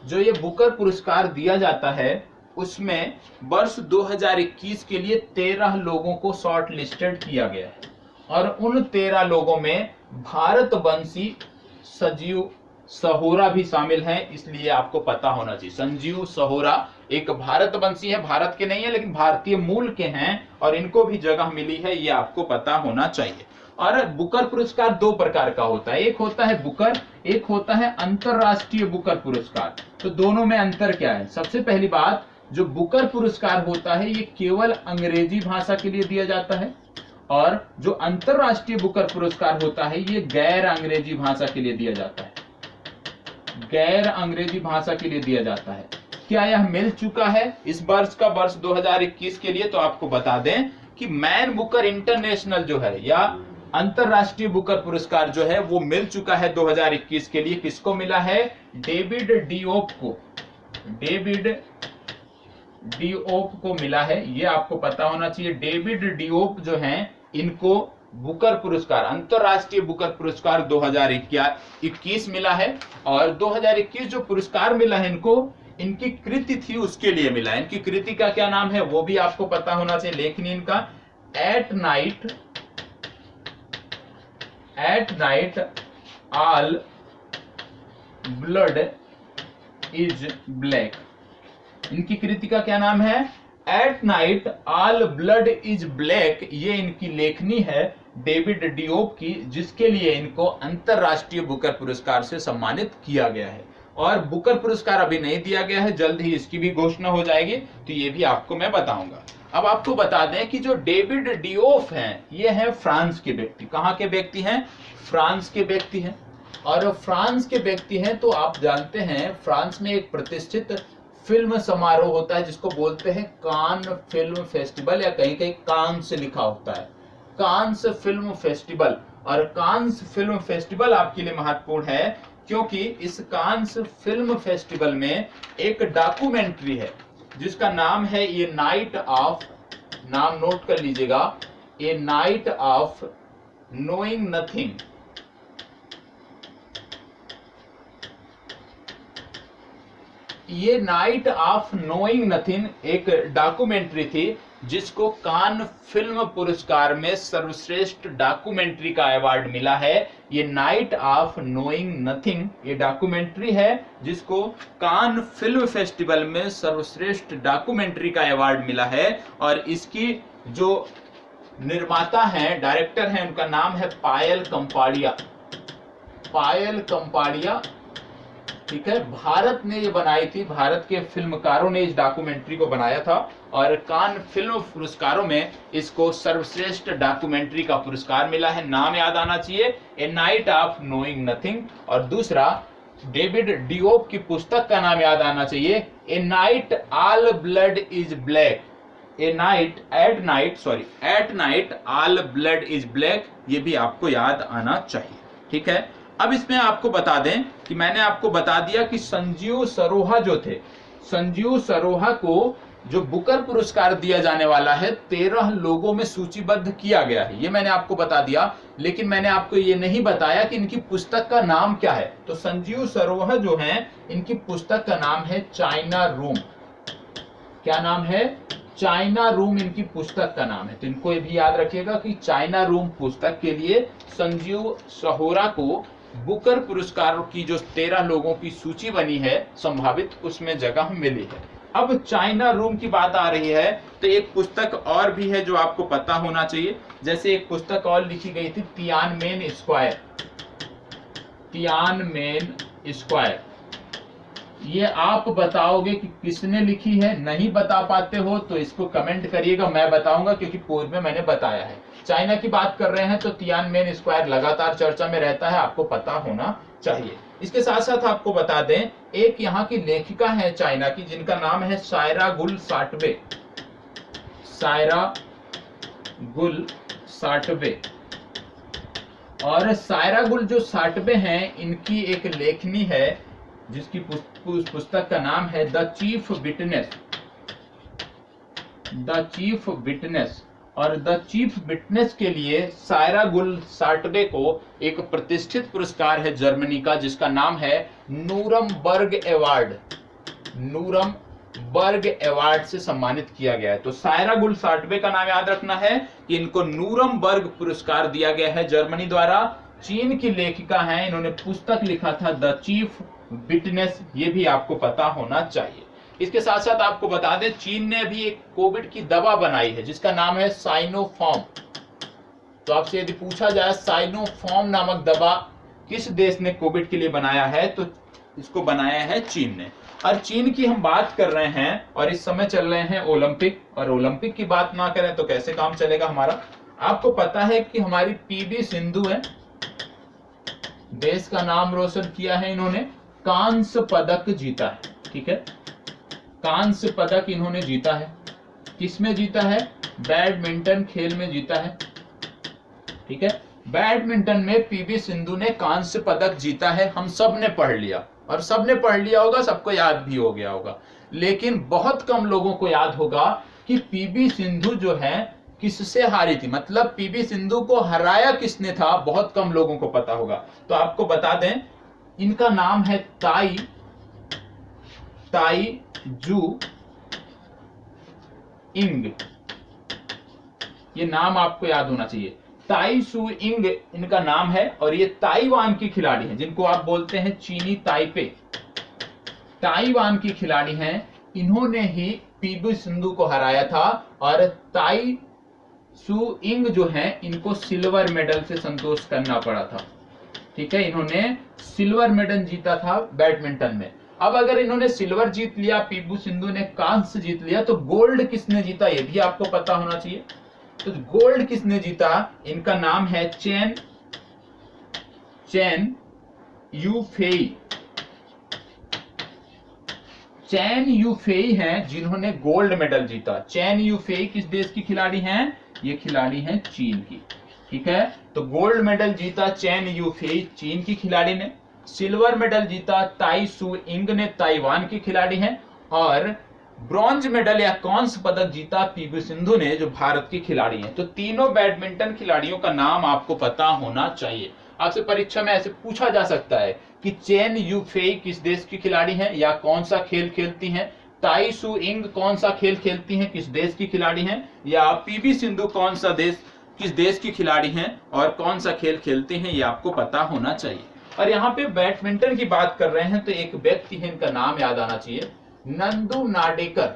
जो ये बुकर पुरस्कार दिया जाता है उसमें वर्ष 2021 के लिए 13 लोगों को शॉर्ट लिस्टेड किया गया है और उन 13 लोगों में भारतवंशी संजीव सहोरा भी शामिल हैं। इसलिए आपको पता होना चाहिए, संजीव सहोरा एक भारतवंशी है, भारत के नहीं है लेकिन भारतीय मूल के हैं और इनको भी जगह मिली है, ये आपको पता होना चाहिए। और बुकर पुरस्कार 2 प्रकार का होता है, एक होता है बुकर, एक होता है अंतरराष्ट्रीय बुकर पुरस्कार। तो दोनों में अंतर क्या है? सबसे पहली बात, जो बुकर पुरस्कार होता है ये केवल अंग्रेजी भाषा के लिए दिया जाता है और जो अंतरराष्ट्रीय बुकर पुरस्कार होता है ये गैर अंग्रेजी भाषा के लिए दिया जाता है, गैर अंग्रेजी भाषा के लिए दिया जाता है। क्या यह मिल चुका है इस वर्ष का, वर्ष 2021 के लिए? तो आपको बता दें कि मैन बुकर इंटरनेशनल जो है या अंतरराष्ट्रीय बुकर पुरस्कार जो है वो मिल चुका है 2021 के लिए। किसको मिला है? डेविड डिओप को, डेविड डिओप को मिला है। ये आपको पता होना चाहिए। डेविड डिओप जो हैं इनको बुकर पुरस्कार, अंतरराष्ट्रीय बुकर पुरस्कार 2021 मिला है और 2021 जो पुरस्कार मिला है इनको, इनकी कृति थी उसके लिए मिला है। इनकी कृति का क्या नाम है वो भी आपको पता होना चाहिए। लेखनी इनका eight night all blood is black. इनकी कृति का क्या नाम है? Eight night all blood is black. ये इनकी लेखनी है डेविड डिओप की, जिसके लिए इनको अंतरराष्ट्रीय बुकर पुरस्कार से सम्मानित किया गया है। और बुकर पुरस्कार अभी नहीं दिया गया है, जल्द ही इसकी भी घोषणा हो जाएगी, तो ये भी आपको मैं बताऊंगा। अब आपको बता दें कि जो डेविड डिओप हैं ये हैं फ्रांस के व्यक्ति। कहाँ के व्यक्ति हैं? फ्रांस के व्यक्ति हैं। और फ्रांस के व्यक्ति हैं तो आप जानते हैं फ्रांस में एक प्रतिष्ठित फिल्म समारोह होता है जिसको बोलते हैं कान फिल्म फेस्टिवल, या कहीं कहीं कांस लिखा होता है, कांस फिल्म फेस्टिवल। और कांस फिल्म फेस्टिवल आपके लिए महत्वपूर्ण है क्योंकि इस कांस फिल्म फेस्टिवल में एक डॉक्यूमेंट्री है जिसका नाम है ए नाइट ऑफ, नाम नोट कर लीजिएगा, ए नाइट ऑफ नोइंग नथिंग। ये नाइट ऑफ नोइंग नथिंग एक डॉक्यूमेंट्री थी जिसको कान फिल्म पुरस्कार में सर्वश्रेष्ठ डॉक्यूमेंट्री का अवार्ड मिला है। ये नाइट ऑफ नोइंग नथिंग ये डॉक्यूमेंट्री है जिसको कान फिल्म फेस्टिवल में सर्वश्रेष्ठ डॉक्यूमेंट्री का अवार्ड मिला है। और इसकी जो निर्माता हैं, डायरेक्टर हैं, उनका नाम है पायल कंपाड़िया, पायल कंपाड़िया। ठीक है, भारत ने ये बनाई थी, भारत के फिल्मकारों ने इस डॉक्यूमेंट्री को बनाया था और कान फिल्म पुरस्कारों में इसको सर्वश्रेष्ठ डॉक्यूमेंट्री का पुरस्कार मिला है। नाम याद आना चाहिए, a night of knowing nothing. और दूसरा डेविड डियोप की पुस्तक का नाम याद आना चाहिए, a night all blood is black, at night all blood is black, ये भी आपको याद आना चाहिए। ठीक है, अब इसमें आपको बता दें कि मैंने आपको बता दिया कि संजीव सरोहा जो थे, संजीव सरोहा को जो बुकर पुरस्कार दिया जाने वाला है 13 लोगों में सूचीबद्ध किया गया है, ये मैंने आपको बता दिया। लेकिन मैंने आपको ये नहीं बताया कि इनकी पुस्तक का नाम क्या है। तो संजीव सरोहा जो हैं, इनकी पुस्तक का नाम है चाइना रूम। क्या नाम है? चाइना रूम इनकी पुस्तक का नाम है। तो इनको ये भी याद रखिएगा कि चाइना रूम पुस्तक के लिए संजीव सरोहा को बुकर पुरस्कार की जो 13 लोगों की सूची बनी है संभावित, उसमें जगह मिली है। अब चाइना रूम की बात आ रही है तो एक पुस्तक और भी है जो आपको पता होना चाहिए। जैसे एक पुस्तक और लिखी गई थी, तियानमेन स्क्वायर, तियानमेन स्क्वायर। ये आप बताओगे कि किसने लिखी है? नहीं बता पाते हो तो इसको कमेंट करिएगा, मैं बताऊंगा, क्योंकि पूर्व में मैंने बताया है। चाइना की बात कर रहे हैं तो तियानमेन स्क्वायर लगातार चर्चा में रहता है, आपको पता होना चाहिए। इसके साथ साथ आपको बता दें, एक यहाँ की लेखिका है चाइना की, जिनका नाम है सायरा गुल साटवे, सायरा गुल साटवे। और सायरा गुल जो साटवे हैं, इनकी एक लेखनी है जिसकी पुस्तक का नाम है the chief witness, the chief witness. और द चीफ विटनेस के लिए सायरा गुल साटवे को एक प्रतिष्ठित पुरस्कार है जर्मनी का, जिसका नाम है नूरमबर्ग अवार्ड, नूरमबर्ग अवार्ड से सम्मानित किया गया है। तो सायरा गुल साटवे का नाम याद रखना है कि इनको नूरमबर्ग पुरस्कार दिया गया है जर्मनी द्वारा। चीन की लेखिका हैं, इन्होंने पुस्तक लिखा था द चीफ विटनेस, ये भी आपको पता होना चाहिए। इसके साथ साथ आपको बता दें, चीन ने भी एक कोविड की दवा बनाई है जिसका नाम है साइनोफार्म। तो आपसे यदि पूछा जाए साइनोफार्म नामक दवा किस देश ने कोविड के लिए बनाया है, तो इसको बनाया है चीन ने। और चीन की हम बात कर रहे हैं और इस समय चल रहे हैं ओलंपिक, और ओलंपिक की बात ना करें तो कैसे काम चलेगा हमारा। आपको पता है कि हमारी पीवी सिंधु है, देश का नाम रोशन किया है इन्होंने, कांस्य पदक जीता है। ठीक है, कांस्य पदक इन्होंने जीता है। किसमें जीता है? बैडमिंटन खेल में जीता है। ठीक है, बैडमिंटन में पीवी सिंधु ने कांस्य पदक जीता है। हम सब ने पढ़ लिया, और सब ने पढ़ लिया होगा, सबको याद भी हो गया होगा। लेकिन बहुत कम लोगों को याद होगा कि पीवी सिंधु जो है किससे हारी थी, मतलब पीवी सिंधु को हराया किसने था, बहुत कम लोगों को पता होगा। तो आपको बता दें, इनका नाम है ताई जू इंग, ये नाम आपको याद होना चाहिए। ताई सू इंग इनका नाम है, और ये ताइवान की खिलाड़ी हैं, जिनको आप बोलते हैं चीनी ताइपे, ताइवान की खिलाड़ी हैं। इन्होंने ही पीवी सिंधु को हराया था, और ताई सू इंग जो है, इनको सिल्वर मेडल से संतोष करना पड़ा था। ठीक है, इन्होंने सिल्वर मेडल जीता था बैडमिंटन में। अब अगर इन्होंने सिल्वर जीत लिया, पीवी सिंधु ने कांस्य जीत लिया, तो गोल्ड किसने जीता ये भी आपको पता होना चाहिए। तो गोल्ड किसने जीता? इनका नाम है चेन यूफेई, चेन यूफेई हैं जिन्होंने गोल्ड मेडल जीता। चेन यूफेई किस देश की खिलाड़ी हैं? ये खिलाड़ी हैं चीन की। ठीक है, तो गोल्ड मेडल जीता चेन यूफेई, चीन की खिलाड़ी ने। सिल्वर मेडल जीता ताई सू इंग ने, ताइवान की खिलाड़ी हैं। और ब्रॉन्ज मेडल या कांस्य पदक जीता पीवी सिंधु ने, जो भारत की खिलाड़ी हैं। तो तीनों बैडमिंटन खिलाड़ियों का नाम आपको पता होना चाहिए। आपसे परीक्षा में ऐसे पूछा जा सकता है कि चेन यूफेई किस देश की खिलाड़ी हैं या कौन सा खेल खेलती हैं, ताई सू इंग कौन सा खेल खेलती हैं, किस देश की खिलाड़ी हैं, या पीवी सिंधु कौन सा देश किस देश की खिलाड़ी हैं और कौन सा खेल खेलते हैं, ये आपको पता होना चाहिए। और यहाँ पे बैडमिंटन की बात कर रहे हैं तो एक व्यक्ति है, इनका नाम याद आना चाहिए, नंदू नाडेकर।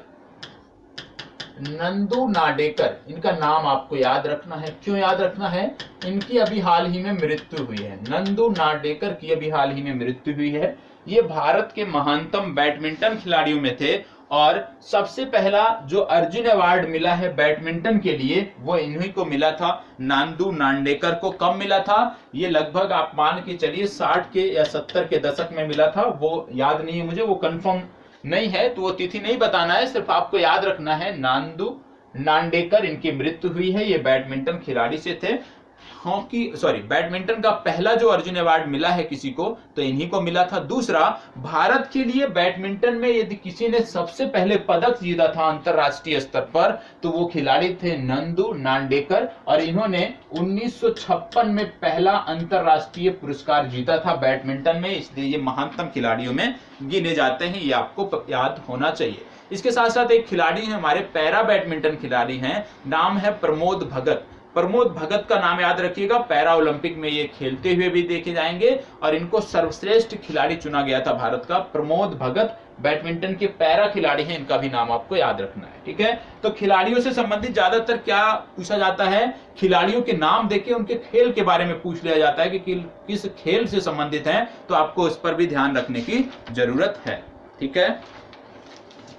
नंदू नाडेकर, इनका नाम आपको याद रखना है। क्यों याद रखना है? इनकी अभी हाल ही में मृत्यु हुई है। नंदू नाडेकर की अभी हाल ही में मृत्यु हुई है। ये भारत के महानतम बैडमिंटन खिलाड़ियों में थे, और सबसे पहला जो अर्जुन अवार्ड मिला है बैडमिंटन के लिए वो इन्हीं को मिला था, नांदू नांडेकर को। कब मिला था? ये लगभग आप मान के चलिए 60 के या 70 के दशक में मिला था, वो याद नहीं है मुझे, वो कंफर्म नहीं है तो वो तिथि नहीं बताना है, सिर्फ आपको याद रखना है नांदू नांडेकर इनकी मृत्यु हुई है। ये बैडमिंटन खिलाड़ी से थे। बैडमिंटन का पहला जो अर्जुन अवार्ड मिला है किसी को तो इन्हीं को मिला था। दूसरा, भारत के लिए बैडमिंटन में यदि किसी ने सबसे पहले पदक जीता था अंतरराष्ट्रीय स्तर पर तो वो खिलाड़ी थे नंदू नांडेकर, और इन्होंने 1956 में पहला अंतरराष्ट्रीय पुरस्कार जीता था बैडमिंटन में, इसलिए ये महानतम खिलाड़ियों में गिने जाते हैं, ये आपको याद होना चाहिए। इसके साथ साथ एक खिलाड़ी है हमारे पैरा बैडमिंटन खिलाड़ी हैं, नाम है प्रमोद भगत। प्रमोद भगत का नाम याद रखिएगा, पैरा ओलंपिक में ये खेलते हुए भी देखे जाएंगे और इनको सर्वश्रेष्ठ खिलाड़ी चुना गया था भारत का। प्रमोद भगत बैडमिंटन के पैरा खिलाड़ी हैं, इनका भी नाम आपको याद रखना है, ठीक है। तो खिलाड़ियों से संबंधित ज्यादातर क्या पूछा जाता है, खिलाड़ियों के नाम देके उनके खेल के बारे में पूछ लिया जाता है कि किस खेल से संबंधित है, तो आपको इस पर भी ध्यान रखने की जरूरत है, ठीक है।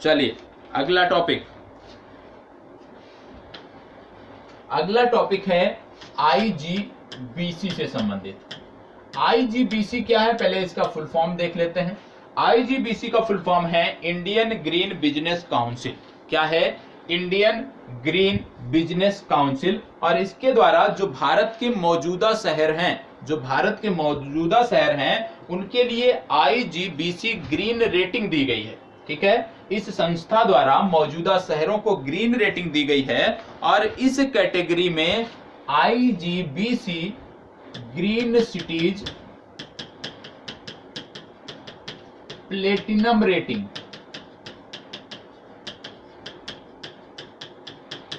चलिए अगला टॉपिक है आईजीबीसी से संबंधित। आईजीबीसी क्या है, पहले इसका फुल फॉर्म देख लेते हैं। आईजीबीसी का फुल फॉर्म है इंडियन ग्रीन बिजनेस काउंसिल। क्या है? Indian green business council. और इसके द्वारा जो भारत के मौजूदा शहर हैं उनके लिए आईजीबीसी ग्रीन रेटिंग दी गई है, ठीक है। इस संस्था द्वारा मौजूदा शहरों को ग्रीन रेटिंग दी गई है और इस कैटेगरी में IGBC green cities platinum rating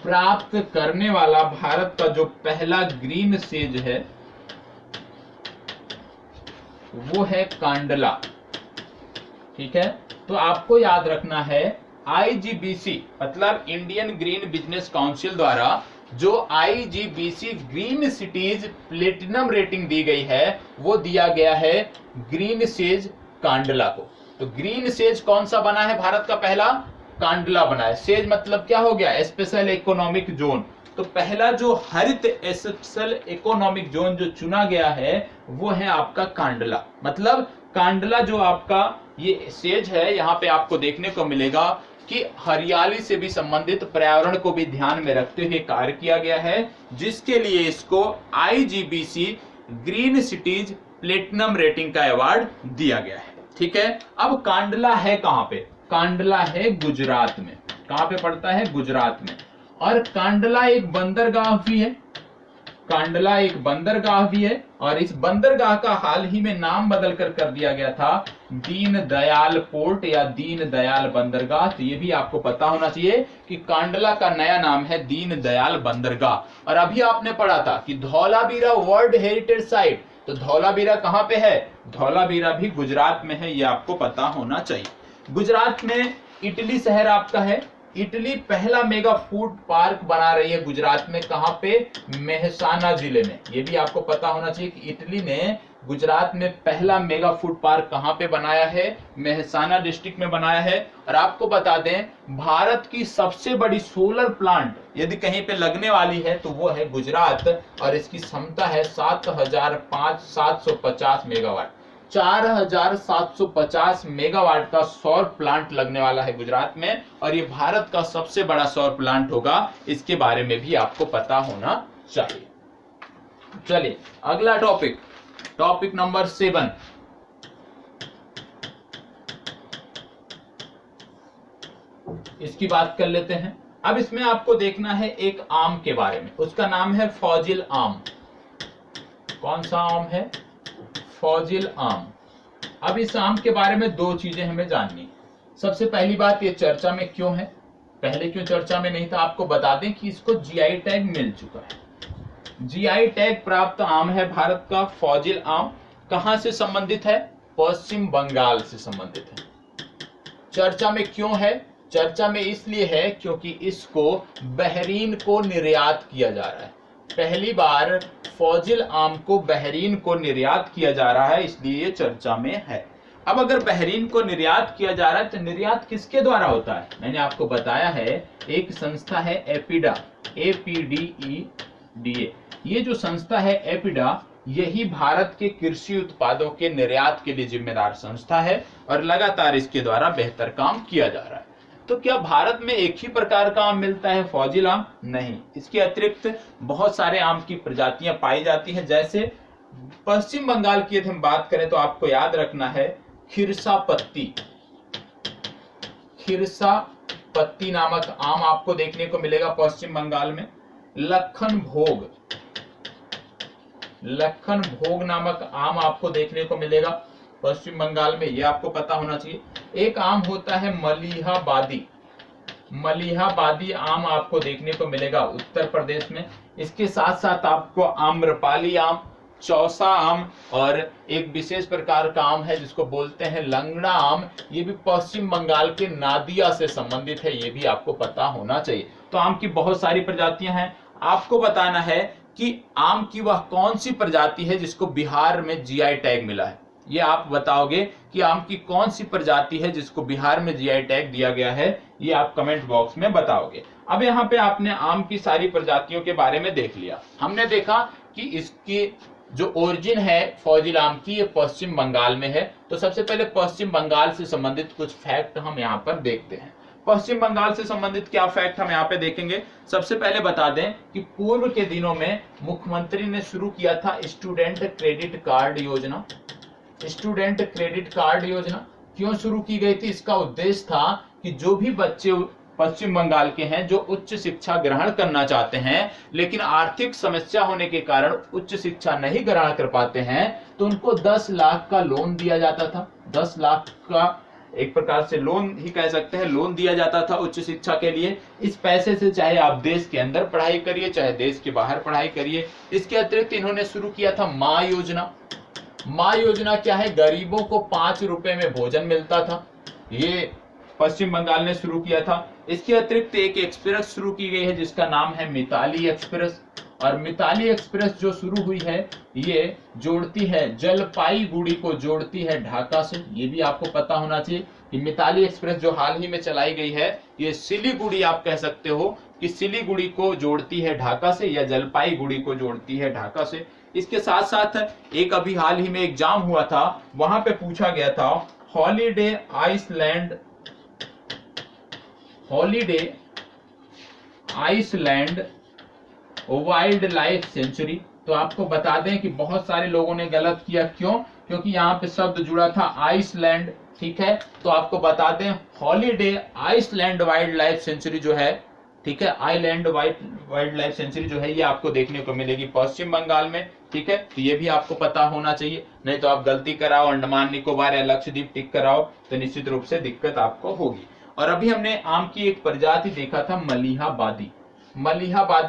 प्राप्त करने वाला भारत का जो पहला ग्रीन सेज है वो है कांडला, ठीक है। तो आपको याद रखना है आईजीबीसी मतलब इंडियन ग्रीन बिजनेस काउंसिल द्वारा जो IGBC green cities platinum rating दी गई है वो दिया गया है ग्रीन सेज कांडला को। तो ग्रीन सेज कौन सा बना है भारत का पहला? कांडला बना है। सेज मतलब क्या हो गया? Special economic zone. तो पहला जो हरित स्पेशल इकोनॉमिक जोन जो चुना गया है वो है आपका कांडला। मतलब कांडला जो आपका ये सेज है, यहाँ पे आपको देखने को मिलेगा कि हरियाली से भी संबंधित, पर्यावरण को भी ध्यान में रखते हुए कार्य किया गया है, जिसके लिए इसको IGBC green cities platinum rating का अवार्ड दिया गया है, ठीक है। अब कांडला है कहाँ पे? कांडला है गुजरात में। कहाँ पे पड़ता है? गुजरात में। और कांडला एक बंदरगाह भी है। कांडला एक बंदरगाह भी है और इस बंदरगाह का हाल ही में नाम बदल कर दिया गया था दीन दयाल पोर्ट या दीन दयाल बंदरगाह। तो ये भी आपको पता होना चाहिए कि कांडला का नया नाम है दीन दयाल बंदरगाह। और अभी आपने पढ़ा था कि धौलावीरा वर्ल्ड हेरिटेज साइट, तो धौलावीरा कहाँ पे है? धौलावीरा भी गुजरात में है, ये आपको पता होना चाहिए। गुजरात में इटली शहर आपका है। इटली पहला मेगा फूड पार्क बना रही है गुजरात में। कहां पे? मेहसाना जिले में। ये भी आपको पता होना चाहिए कि इटली ने गुजरात में पहला मेगा फूड पार्क कहां पे बनाया है? मेहसाना डिस्ट्रिक्ट में बनाया है। और आपको बता दें भारत की सबसे बड़ी सोलर प्लांट यदि कहीं पे लगने वाली है तो वो है गुजरात और इसकी क्षमता है 7,750 मेगावाट। 4,750 मेगावाट का सौर प्लांट लगने वाला है गुजरात में और ये भारत का सबसे बड़ा सौर प्लांट होगा। इसके बारे में भी आपको पता होना चाहिए। चलिए अगला टॉपिक नंबर 7। इसकी बात कर लेते हैं। अब इसमें आपको देखना है एक आम के बारे में, उसका नाम है फौजिल आम। कौन सा आम है? फौजिल आम। अब इस आम के बारे में दो चीजें हमें जाननी है। सबसे पहली बात, ये चर्चा में क्यों है? पहले क्यों चर्चा में नहीं था? आपको बता दें कि इसको जीआई टैग मिल चुका है। जीआई टैग प्राप्त आम है भारत का फौजिल आम। कहां से संबंधित है? पश्चिम बंगाल से संबंधित है। चर्चा में क्यों है? चर्चा में इसलिए है क्योंकि इसको बहरीन को निर्यात किया जा रहा है। पहली बार फौजिल आम को बहरीन को निर्यात किया जा रहा है, इसलिए ये चर्चा में है। अब अगर बहरीन को निर्यात किया जा रहा है तो निर्यात किसके द्वारा होता है? मैंने आपको बताया है एक संस्था है एपिडा, APDEDA। ये जो संस्था है एपिडा, यही भारत के कृषि उत्पादों के निर्यात के लिए जिम्मेदार संस्था है और लगातार इसके द्वारा बेहतर काम किया जा रहा है। तो क्या भारत में एक ही प्रकार का आम मिलता है फौजिल आम? नहीं, इसके अतिरिक्त बहुत सारे आम की प्रजातियां पाई जाती हैं। जैसे पश्चिम बंगाल की यदि हम बात करें तो आपको याद रखना है खिरसापत्ती, खिरसापत्ती नामक आम आपको देखने को मिलेगा पश्चिम बंगाल में। लखन भोग नामक आम आपको देखने को मिलेगा पश्चिम बंगाल में, यह आपको पता होना चाहिए। एक आम होता है मलिहाबादी आम आपको देखने को मिलेगा उत्तर प्रदेश में। इसके साथ साथ आपको आम्रपाली आम, चौसा आम और एक विशेष प्रकार का आम है जिसको बोलते हैं लंगड़ा आम, ये भी पश्चिम बंगाल के नादिया से संबंधित है, ये भी आपको पता होना चाहिए। तो आम की बहुत सारी प्रजातियां हैं। आपको बताना है कि आम की वह कौन सी प्रजाति है जिसको बिहार में GI टैग मिला है। ये आप बताओगे कि आम की कौन सी प्रजाति है जिसको बिहार में GI टैग दिया गया है, ये आप कमेंट बॉक्स में बताओगे। अब यहाँ पे आपने आम की सारी प्रजातियों के बारे में देख लिया। हमने देखा कि इसकी जो ओरिजिन है फौजिल आम की, ये पश्चिम बंगाल में है। तो सबसे पहले पश्चिम बंगाल से संबंधित कुछ फैक्ट हम यहाँ पर देखते हैं। पश्चिम बंगाल से संबंधित क्या फैक्ट हम यहाँ पे देखेंगे। सबसे पहले बता दें कि पूर्व के दिनों में मुख्यमंत्री ने शुरू किया था स्टूडेंट क्रेडिट कार्ड योजना। स्टूडेंट क्रेडिट कार्ड योजना क्यों शुरू की गई थी? इसका उद्देश्य था कि जो भी बच्चे पश्चिम बंगाल के हैं जो उच्च शिक्षा ग्रहण करना चाहते हैं लेकिन आर्थिक समस्या होने के कारण उच्च शिक्षा नहीं ग्रहण कर पाते हैं, तो उनको 10 लाख का लोन दिया जाता था। 10 लाख का एक प्रकार से लोन ही कह सकते हैं, लोन दिया जाता था उच्च शिक्षा के लिए। इस पैसे से चाहे आप देश के अंदर पढ़ाई करिए चाहे देश के बाहर पढ़ाई करिए। इसके अतिरिक्त इन्होंने शुरू किया था माँ योजना। माँ योजना क्या है? गरीबों को 5 रुपए में भोजन मिलता था, ये पश्चिम बंगाल ने शुरू किया था। इसके अतिरिक्त एक एक्सप्रेस शुरू की गई है जिसका नाम है मिताली एक्सप्रेस। और मिताली एक्सप्रेस जो शुरू हुई है ये जोड़ती है जलपाईगुड़ी को, जोड़ती है ढाका से। ये भी आपको पता होना चाहिए कि मिताली एक्सप्रेस जो हाल ही में चलाई गई है ये सिलीगुड़ी, आप कह सकते हो कि सिलीगुड़ी को जोड़ती है ढाका से या जलपाईगुड़ी को जोड़ती है ढाका से। इसके साथ साथ एक अभी हाल ही में एग्जाम हुआ था, वहां पे पूछा गया था Holiday Island Wildlife Sanctuary. तो आपको बता दें कि बहुत सारे लोगों ने गलत किया। क्यों? क्योंकि यहाँ पे शब्द जुड़ा था आइसलैंड, ठीक है। तो आपको बता दें Holiday Island Wildlife Sanctuary जो है, ठीक है, आइलैंड वाइल्ड लाइफ सेंचुरी जो है ये आपको देखने को मिलेगी पश्चिम बंगाल में, ठीक है। तो ये भी आपको पता होना चाहिए, नहीं तो आप गलती कराओ अंडमान निकोबार या लक्षद्वीप टिक कराओ तो निश्चित रूप से दिक्कत आपको होगी। और अभी हमने आम की एक प्रजाति देखा था मलिहाबादी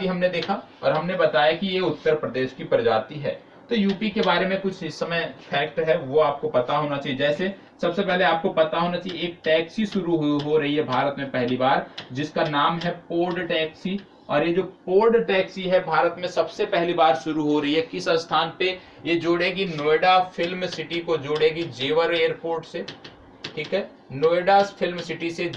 हमने देखा और हमने बताया कि ये उत्तर प्रदेश की प्रजाति है। तो यूपी के बारे में कुछ इस समय फैक्ट है वो आपको पता होना चाहिए। जैसे सबसे पहले आपको पता होना चाहिए एक टैक्सी शुरू हो रही है भारत में पहली बार जिसका नाम है पोर्ट टैक्सी। और ये जो पोर्ट टैक्सी है भारत में सबसे पहली बार शुरू हो रही है किस स्थान पे? ये जोड़ेगी नोएडा फिल्म सिटी को, जोड़ेगी जेवर एयरपोर्ट से, ठीक है। नोएडा फिल्म सिटी से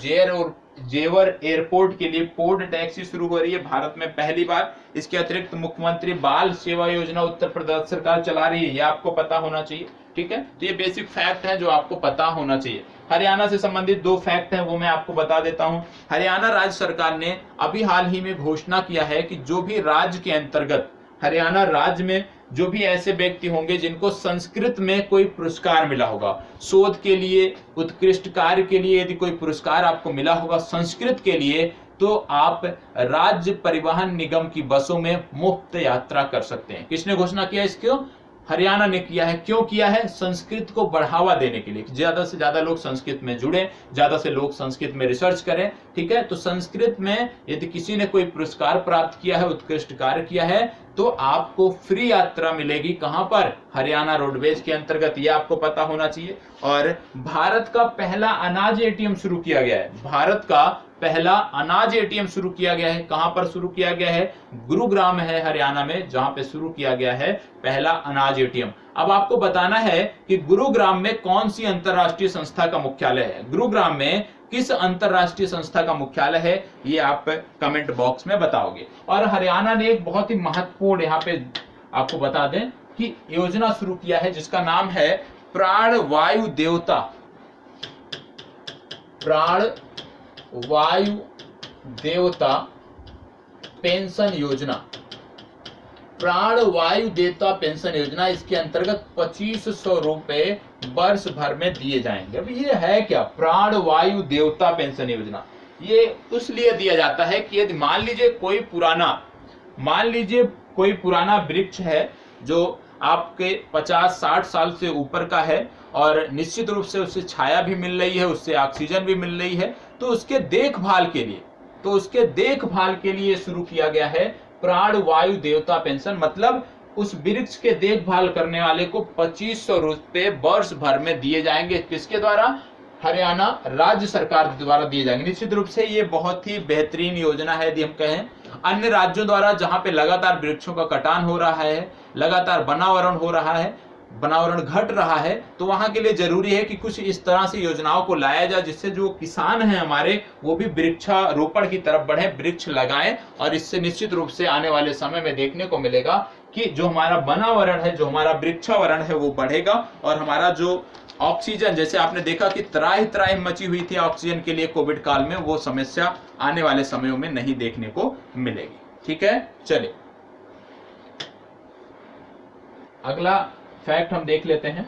जेवर एयरपोर्ट के लिए पोर्ट टैक्सी शुरू हो रही है भारत में पहली बार। इसके अतिरिक्त मुख्यमंत्री बाल सेवा योजना उत्तर प्रदेश सरकार चला रही है, ये आपको पता होना चाहिए, ठीक है। तो ये बेसिक फैक्ट है जो आपको पता होना चाहिए। हरियाणा से संबंधित 2 फैक्ट हैं वो मैं आपको बता देता हूं। हरियाणा राज्य सरकार ने अभी हाल ही में घोषणा किया है कि जो भी राज्य के अंतर्गत हरियाणा राज्य में जो भी ऐसे व्यक्ति होंगे जिनको संस्कृत में कोई पुरस्कार मिला होगा, शोध के लिए, उत्कृष्ट कार्य के लिए यदि कोई पुरस्कार आपको मिला होगा संस्कृत के लिए, तो आप राज्य परिवहन निगम की बसों में मुफ्त यात्रा कर सकते हैं। किसने घोषणा किया इसको? हरियाणा ने किया है। क्यों किया है? संस्कृत को बढ़ावा देने के लिए, ज्यादा से ज्यादा लोग संस्कृत में जुड़े, ज्यादा से लोग संस्कृत में रिसर्च करें, ठीक है। तो संस्कृत में यदि किसी ने कोई पुरस्कार प्राप्त किया है, उत्कृष्ट कार्य किया है, तो आपको फ्री यात्रा मिलेगी। कहां पर? हरियाणा रोडवेज के अंतर्गत, ये आपको पता होना चाहिए। और भारत का पहला अनाज ATM शुरू किया गया है। भारत का पहला अनाज एटीएम शुरू किया गया है। कहां पर शुरू किया गया है? गुरुग्राम है हरियाणा में, जहां पे शुरू किया गया है पहला अनाज एटीएम। अब आपको बताना है कि गुरुग्राम में कौन सी अंतरराष्ट्रीय संस्था का मुख्यालय है। गुरुग्राम में किस अंतरराष्ट्रीय संस्था का मुख्यालय है, ये आप कमेंट बॉक्स में बताओगे। और हरियाणा ने एक बहुत ही महत्वपूर्ण यहाँ पे आपको बता दें कि योजना शुरू किया है जिसका नाम है प्राण वायु देवता, प्राण वायु देवता पेंशन योजना, प्राण वायु देवता पेंशन योजना। इसके अंतर्गत 2500 रुपए वर्ष भर में दिए जाएंगे। अब ये है क्या प्राण वायु देवता पेंशन योजना? ये इसलिए दिया जाता है कि यदि मान लीजिए कोई पुराना वृक्ष है जो आपके 50-60 साल से ऊपर का है और निश्चित रूप से उससे छाया भी मिल रही है, उससे ऑक्सीजन भी मिल रही है, तो उसके देखभाल के लिए शुरू किया गया है प्राण वायु देवता पेंशन। मतलब उस वृक्ष के देखभाल करने वाले को 2500 रुपए वर्ष भर में दिए जाएंगे। किसके द्वारा? हरियाणा राज्य सरकार द्वारा दिए जाएंगे। निश्चित रूप से ये बहुत ही बेहतरीन योजना है यदि हम कहें। अन्य राज्यों द्वारा जहां पे लगातार वृक्षों का कटान हो रहा है, लगातार वनावरण घट रहा है, तो वहां के लिए जरूरी है कि कुछ इस तरह से योजनाओं को लाया जाए जिससे जो किसान हैं हमारे वो भी वृक्षारोपण की तरफ बढ़े, वृक्ष लगाएं। और इससे निश्चित रूप से आने वाले समय में देखने को मिलेगा कि जो हमारा वनावरण है, जो हमारा वृक्षावरण है वो बढ़ेगा और हमारा जो ऑक्सीजन, जैसे आपने देखा कि त्राही मची हुई थी ऑक्सीजन के लिए कोविड काल में, वो समस्या आने वाले समयों में नहीं देखने को मिलेगी। ठीक है, चलिए अगला फैक्ट हम देख लेते हैं।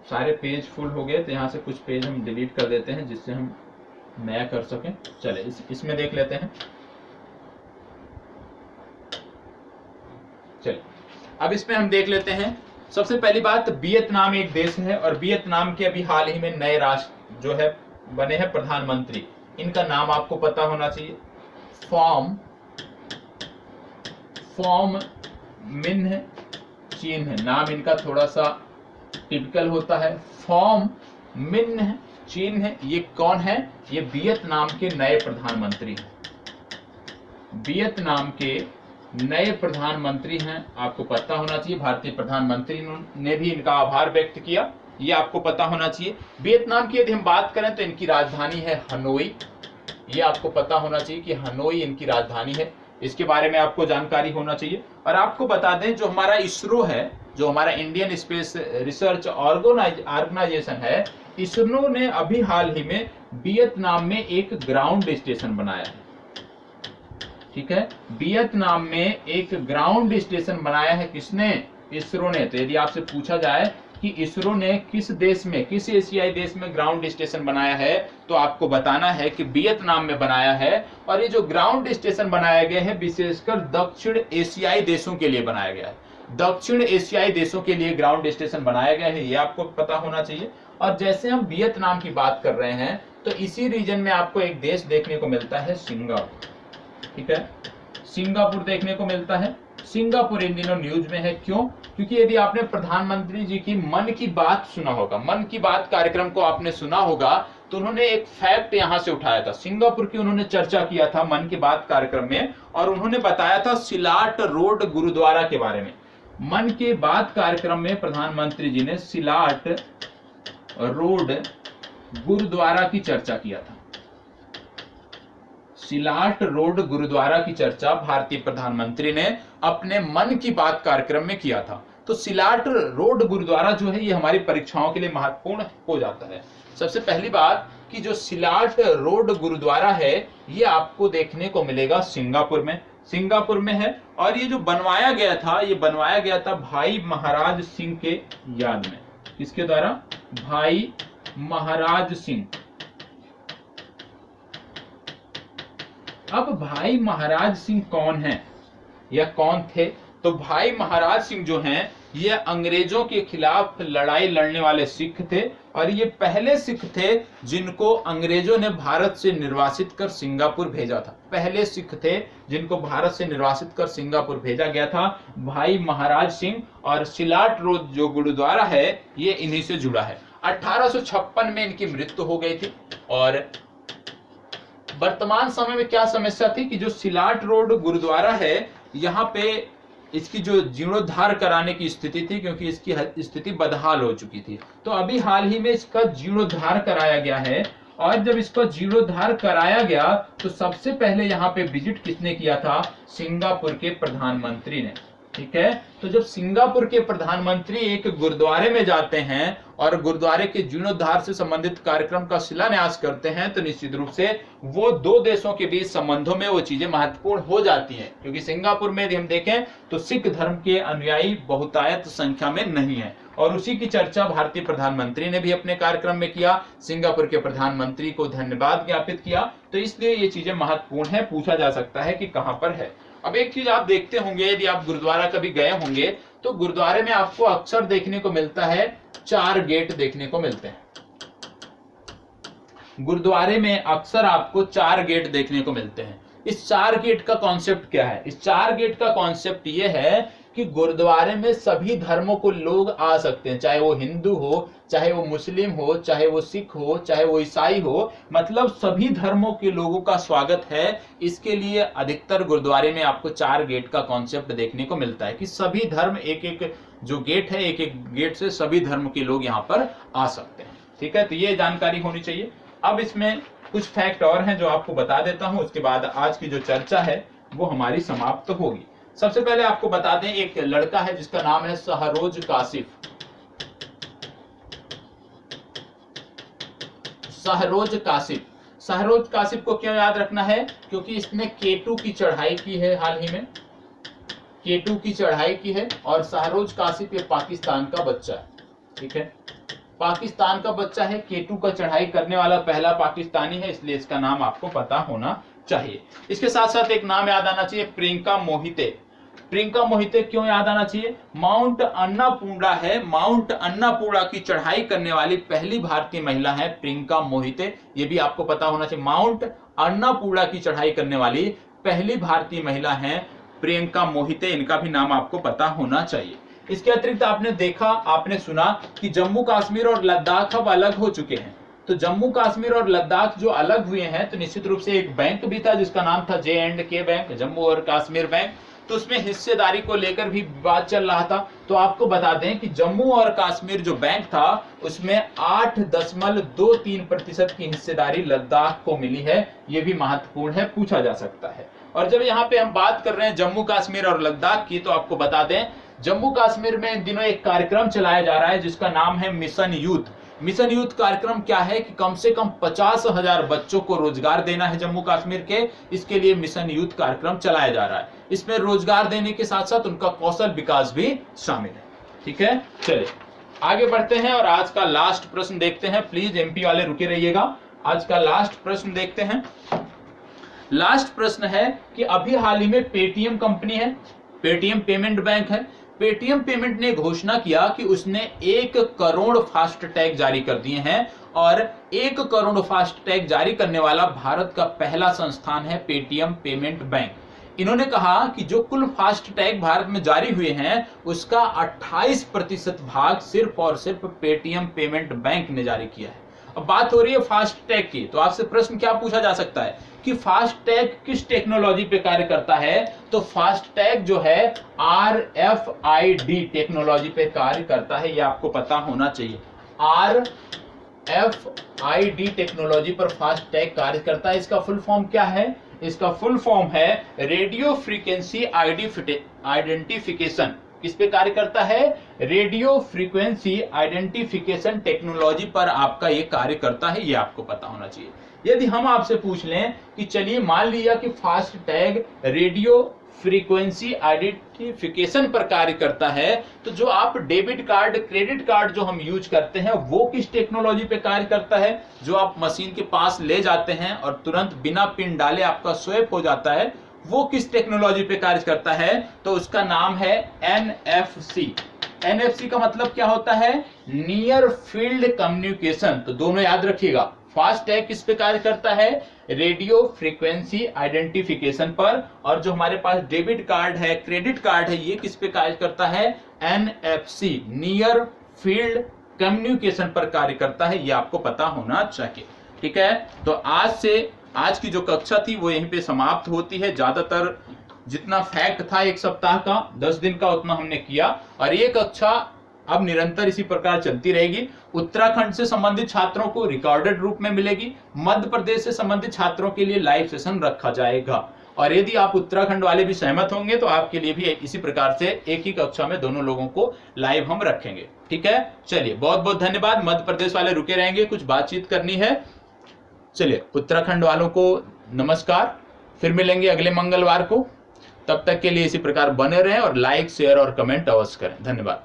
सारे पेज फुल हो गए तो यहां से कुछ पेज हम डिलीट कर देते हैं जिससे हम नया कर सकें। चले इसमें देख लेते हैं। चलिए अब इसमें हम देख लेते हैं। सबसे पहली बात, वियतनाम एक देश है और वियतनाम के अभी हाल ही में नए राष्ट्र जो है बने हैं प्रधानमंत्री। इनका नाम आपको पता होना चाहिए, फॉर्म मिन्ह चीन है। नाम इनका थोड़ा सा टिपिकल होता है, फॉर्म मिन्ह चीन है। ये कौन है? ये वियतनाम के नए प्रधानमंत्री हैं। वियतनाम के नए प्रधानमंत्री हैं, आपको पता होना चाहिए। भारतीय प्रधानमंत्री ने भी इनका आभार व्यक्त किया, ये आपको पता होना चाहिए। वियतनाम की यदि हम बात करें तो इनकी राजधानी है हनोई। ये आपको पता होना चाहिए कि हनोई इनकी राजधानी है। इसके बारे में आपको जानकारी होना चाहिए। और आपको बता दें, जो हमारा इसरो है, जो हमारा इंडियन स्पेस रिसर्च ऑर्गेनाइजेशन है, इसरो ने अभी हाल ही में वियतनाम में एक ग्राउंड स्टेशन बनाया है। ठीक है, वियतनाम में एक ग्राउंड स्टेशन बनाया है। किसने? इसरो ने। तो यदि आपसे पूछा जाए कि इसरो ने किस देश में, किस एशियाई देश में ग्राउंड स्टेशन बनाया है, तो आपको बताना है कि वियतनाम में बनाया है। और ये जो ग्राउंड स्टेशन बनाया गया है विशेषकर दक्षिण एशियाई देशों के लिए बनाया गया है। दक्षिण एशियाई देशों के लिए ग्राउंड स्टेशन बनाया गया है, ये आपको पता होना चाहिए। और जैसे हम वियतनाम की बात कर रहे हैं तो इसी रीजन में आपको एक देश देखने को मिलता है, सिंगापुर। ठीक है, सिंगापुर देखने को मिलता है। सिंगापुर इन दिनों न्यूज में है। क्यों? क्योंकि यदि आपने प्रधानमंत्री जी की मन की बात सुना होगा, मन की बात कार्यक्रम को आपने सुना होगा, तो उन्होंने एक फैक्ट यहां से उठाया था। सिंगापुर की उन्होंने चर्चा किया था मन की बात कार्यक्रम में और उन्होंने बताया था सिलाट रोड गुरुद्वारा के बारे में। मन की बात कार्यक्रम में प्रधानमंत्री जी ने सिलाट रोड गुरुद्वारा की चर्चा किया था। सिलाट रोड गुरुद्वारा की चर्चा भारतीय प्रधानमंत्री ने अपने मन की बात कार्यक्रम में किया था। तो सिलाट रोड गुरुद्वारा जो है ये हमारी परीक्षाओं के लिए महत्वपूर्ण हो जाता है। सबसे पहली बात कि जो सिलाट रोड गुरुद्वारा है ये आपको देखने को मिलेगा सिंगापुर में है। और ये जो बनवाया गया था, ये बनवाया गया था भाई महाराज सिंह के याद में। किसके द्वारा? भाई महाराज सिंह। अब भाई महाराज सिंह कौन है या कौन थे? तो भाई महाराज सिंह जो हैं ये अंग्रेजों के खिलाफ लड़ाई लड़ने वाले सिख थे और ये पहले सिख थे जिनको अंग्रेजों ने भारत से निर्वासित कर सिंगापुर भेजा था। पहले सिख थे जिनको भारत से निर्वासित कर सिंगापुर भेजा गया था, भाई महाराज सिंह। और सिलाट रोड जो गुरुद्वारा है ये इन्हीं से जुड़ा है। 1856 में इनकी मृत्यु हो गई थी। और वर्तमान समय में क्या समस्या थी कि जो सिलाट रोड गुरुद्वारा है, यहाँ पे इसकी जो जीर्णोद्धार कराने की स्थिति थी, क्योंकि इसकी स्थिति बदहाल हो चुकी थी। तो अभी हाल ही में इसका जीर्णोद्धार कराया गया है। और जब इसका जीर्णोद्धार कराया गया तो सबसे पहले यहाँ पे विजिट किसने किया था? सिंगापुर के प्रधानमंत्री ने। ठीक है, तो जब सिंगापुर के प्रधानमंत्री एक गुरुद्वारे में जाते हैं और गुरुद्वारे के जीर्णोद्धार से संबंधित कार्यक्रम का शिलान्यास करते हैं, तो निश्चित रूप से वो दो देशों के बीच संबंधों में वो चीजें महत्वपूर्ण हो जाती हैं। क्योंकि सिंगापुर में यदि हम देखें तो सिख धर्म के अनुयायी बहुतायत संख्या में नहीं है, और उसी की चर्चा भारतीय प्रधानमंत्री ने भी अपने कार्यक्रम में किया, सिंगापुर के प्रधानमंत्री को धन्यवाद ज्ञापित किया। तो इसलिए ये चीजें महत्वपूर्ण है, पूछा जा सकता है कि कहां पर है। अब एक चीज आप देखते होंगे, यदि आप गुरुद्वारा कभी गए होंगे तो गुरुद्वारे में आपको अक्सर देखने को मिलता है 4 गेट देखने को मिलते हैं। गुरुद्वारे में अक्सर आपको 4 गेट देखने को मिलते हैं। इस 4 गेट का कॉन्सेप्ट क्या है? इस 4 गेट का कॉन्सेप्ट ये है कि गुरुद्वारे में सभी धर्मों को लोग आ सकते हैं, चाहे वो हिंदू हो, चाहे वो मुस्लिम हो, चाहे वो सिख हो, चाहे वो ईसाई हो, मतलब सभी धर्मों के लोगों का स्वागत है। इसके लिए अधिकतर गुरुद्वारे में आपको 4 गेट का कॉन्सेप्ट देखने को मिलता है कि सभी धर्म एक एक जो गेट है, एक एक गेट से सभी धर्म के लोग यहाँ पर आ सकते हैं। ठीक है, तो ये जानकारी होनी चाहिए। अब इसमें कुछ फैक्ट और हैं जो आपको बता देता हूं, उसके बाद आज की जो चर्चा है वो हमारी समाप्त होगी। सबसे पहले आपको बता दें, एक लड़का है जिसका नाम है शहरोज कासिफ। शहरोज कासिफ, शहरोज कासिफ को क्यों याद रखना है? क्योंकि इसने K2 की चढ़ाई की है, हाल ही में K2 की चढ़ाई की है। और शहरोज कासिफ ये पाकिस्तान का बच्चा है। ठीक है, पाकिस्तान का बच्चा है, K2 का चढ़ाई करने वाला पहला पाकिस्तानी है, इसलिए इसका नाम आपको पता होना चाहिए। इसके साथ साथ एक नाम याद आना चाहिए, प्रियंका मोहिते। प्रियंका मोहिते क्यों याद आना चाहिए? माउंट अन्नापूर्णा है, माउंट अन्नापूर्णा की चढ़ाई करने वाली पहली भारतीय महिला है प्रियंका मोहिते, ये भी आपको पता होना चाहिए। माउंट अन्नापूर्णा की चढ़ाई करने वाली पहली भारतीय महिला है प्रियंका मोहिते, इनका भी नाम आपको पता होना चाहिए। इसके अतिरिक्त आपने देखा, आपने सुना कि जम्मू कश्मीर और लद्दाख अब अलग हो चुके हैं। तो जम्मू कश्मीर और लद्दाख जो अलग हुए हैं, तो निश्चित रूप से एक बैंक भी था जिसका नाम था J&K बैंक, जम्मू और कश्मीर बैंक, तो उसमें हिस्सेदारी को लेकर भी बात चल रहा था। तो आपको बता दें कि जम्मू और कश्मीर जो बैंक था उसमें 8.23% की हिस्सेदारी लद्दाख को मिली है। ये भी महत्वपूर्ण है, पूछा जा सकता है। और जब यहाँ पे हम बात कर रहे हैं जम्मू कश्मीर और लद्दाख की, तो आपको बता दें जम्मू कश्मीर में इन दिनों एक कार्यक्रम चलाया जा रहा है जिसका नाम है मिशन यूथ। मिशन यूथ कार्यक्रम क्या है कि कम से कम 50,000 बच्चों को रोजगार देना है जम्मू कश्मीर के, इसके लिए मिशन यूथ कार्यक्रम चलाया जा रहा है। इसमें रोजगार देने के साथ साथ उनका कौशल विकास भी शामिल है। ठीक है, चलिए आगे बढ़ते हैं और आज का लास्ट प्रश्न देखते हैं। प्लीज एमपी वाले रुके रहिएगा, आज का लास्ट प्रश्न देखते हैं। लास्ट प्रश्न है कि अभी हाल ही में पेटीएम कंपनी है, पेटीएम पेमेंट बैंक है, पेटीएम पेमेंट ने घोषणा किया कि उसने 1 करोड़ फास्ट टैग जारी कर दिए हैं और 1 करोड़ फास्ट टैग जारी करने वाला भारत का पहला संस्थान है पेटीएम पेमेंट बैंक। इन्होंने कहा कि जो कुल फास्ट टैग भारत में जारी हुए हैं उसका 28% भाग सिर्फ और सिर्फ पेटीएम पेमेंट बैंक ने जारी किया है। अब बात हो रही है फास्ट टैग की, तो आपसे प्रश्न क्या पूछा जा सकता है कि फास्ट टैग किस टेक्नोलॉजी पे कार्य करता है? तो फास्ट टैग जो है RFID टेक्नोलॉजी पे कार्य करता है, ये आपको पता होना चाहिए। RFID टेक्नोलॉजी पर फास्ट टैग कार्य करता है। इसका फुल फॉर्म क्या है? इसका फुल फॉर्म है रेडियो फ्रीक्वेंसी आइडेंटिफिकेशन। किस पे कार्य करता है? रेडियो फ्रीक्वेंसी आइडेंटिफिकेशन टेक्नोलॉजी पर आपका ये कार्य करता है, ये आपको पता होना चाहिए। यदि हम आपसे पूछ लें कि चलिए मान लिया कि fast tag radio frequency identification पर कार्य करता है, तो जो आप डेबिट कार्ड क्रेडिट कार्ड जो हम यूज करते हैं वो किस टेक्नोलॉजी पे कार्य करता है? जो आप मशीन के पास ले जाते हैं और तुरंत बिना पिन डाले आपका स्वैप हो जाता है, वो किस टेक्नोलॉजी पे कार्य करता है? तो उसका नाम है NFC। NFC का मतलब क्या होता है? Near field communication. तो दोनों याद रखिएगा, फास्ट टैग किस पे कार्य करता है? रेडियो फ्रीक्वेंसी आइडेंटिफिकेशन पर, और जो हमारे पास डेबिट कार्ड है क्रेडिट कार्ड है ये किस पे कार्य करता है? NFC नियर फील्ड कम्युनिकेशन पर कार्य करता है, ये आपको पता होना चाहिए। ठीक है, तो आज की जो कक्षा थी वो यहीं पे समाप्त होती है। ज्यादातर जितना फैक्ट था एक सप्ताह का, 10 दिन का, उतना हमने किया, और ये कक्षा अब निरंतर इसी प्रकार चलती रहेगी। उत्तराखंड से संबंधित छात्रों को रिकॉर्डेड रूप में मिलेगी, मध्य प्रदेश से संबंधित छात्रों के लिए लाइव सेशन रखा जाएगा, और यदि आप उत्तराखंड वाले भी सहमत होंगे तो आपके लिए भी इसी प्रकार से एक ही कक्षा में दोनों लोगों को लाइव हम रखेंगे। ठीक है, चलिए बहुत बहुत धन्यवाद। मध्य प्रदेश वाले रुके रहेंगे, कुछ बातचीत करनी है। चलिए, उत्तराखंड वालों को नमस्कार, फिर मिलेंगे अगले मंगलवार को। तब तक के लिए इसी प्रकार बने रहें और लाइक, शेयर और कमेंट अवश्य करें। धन्यवाद।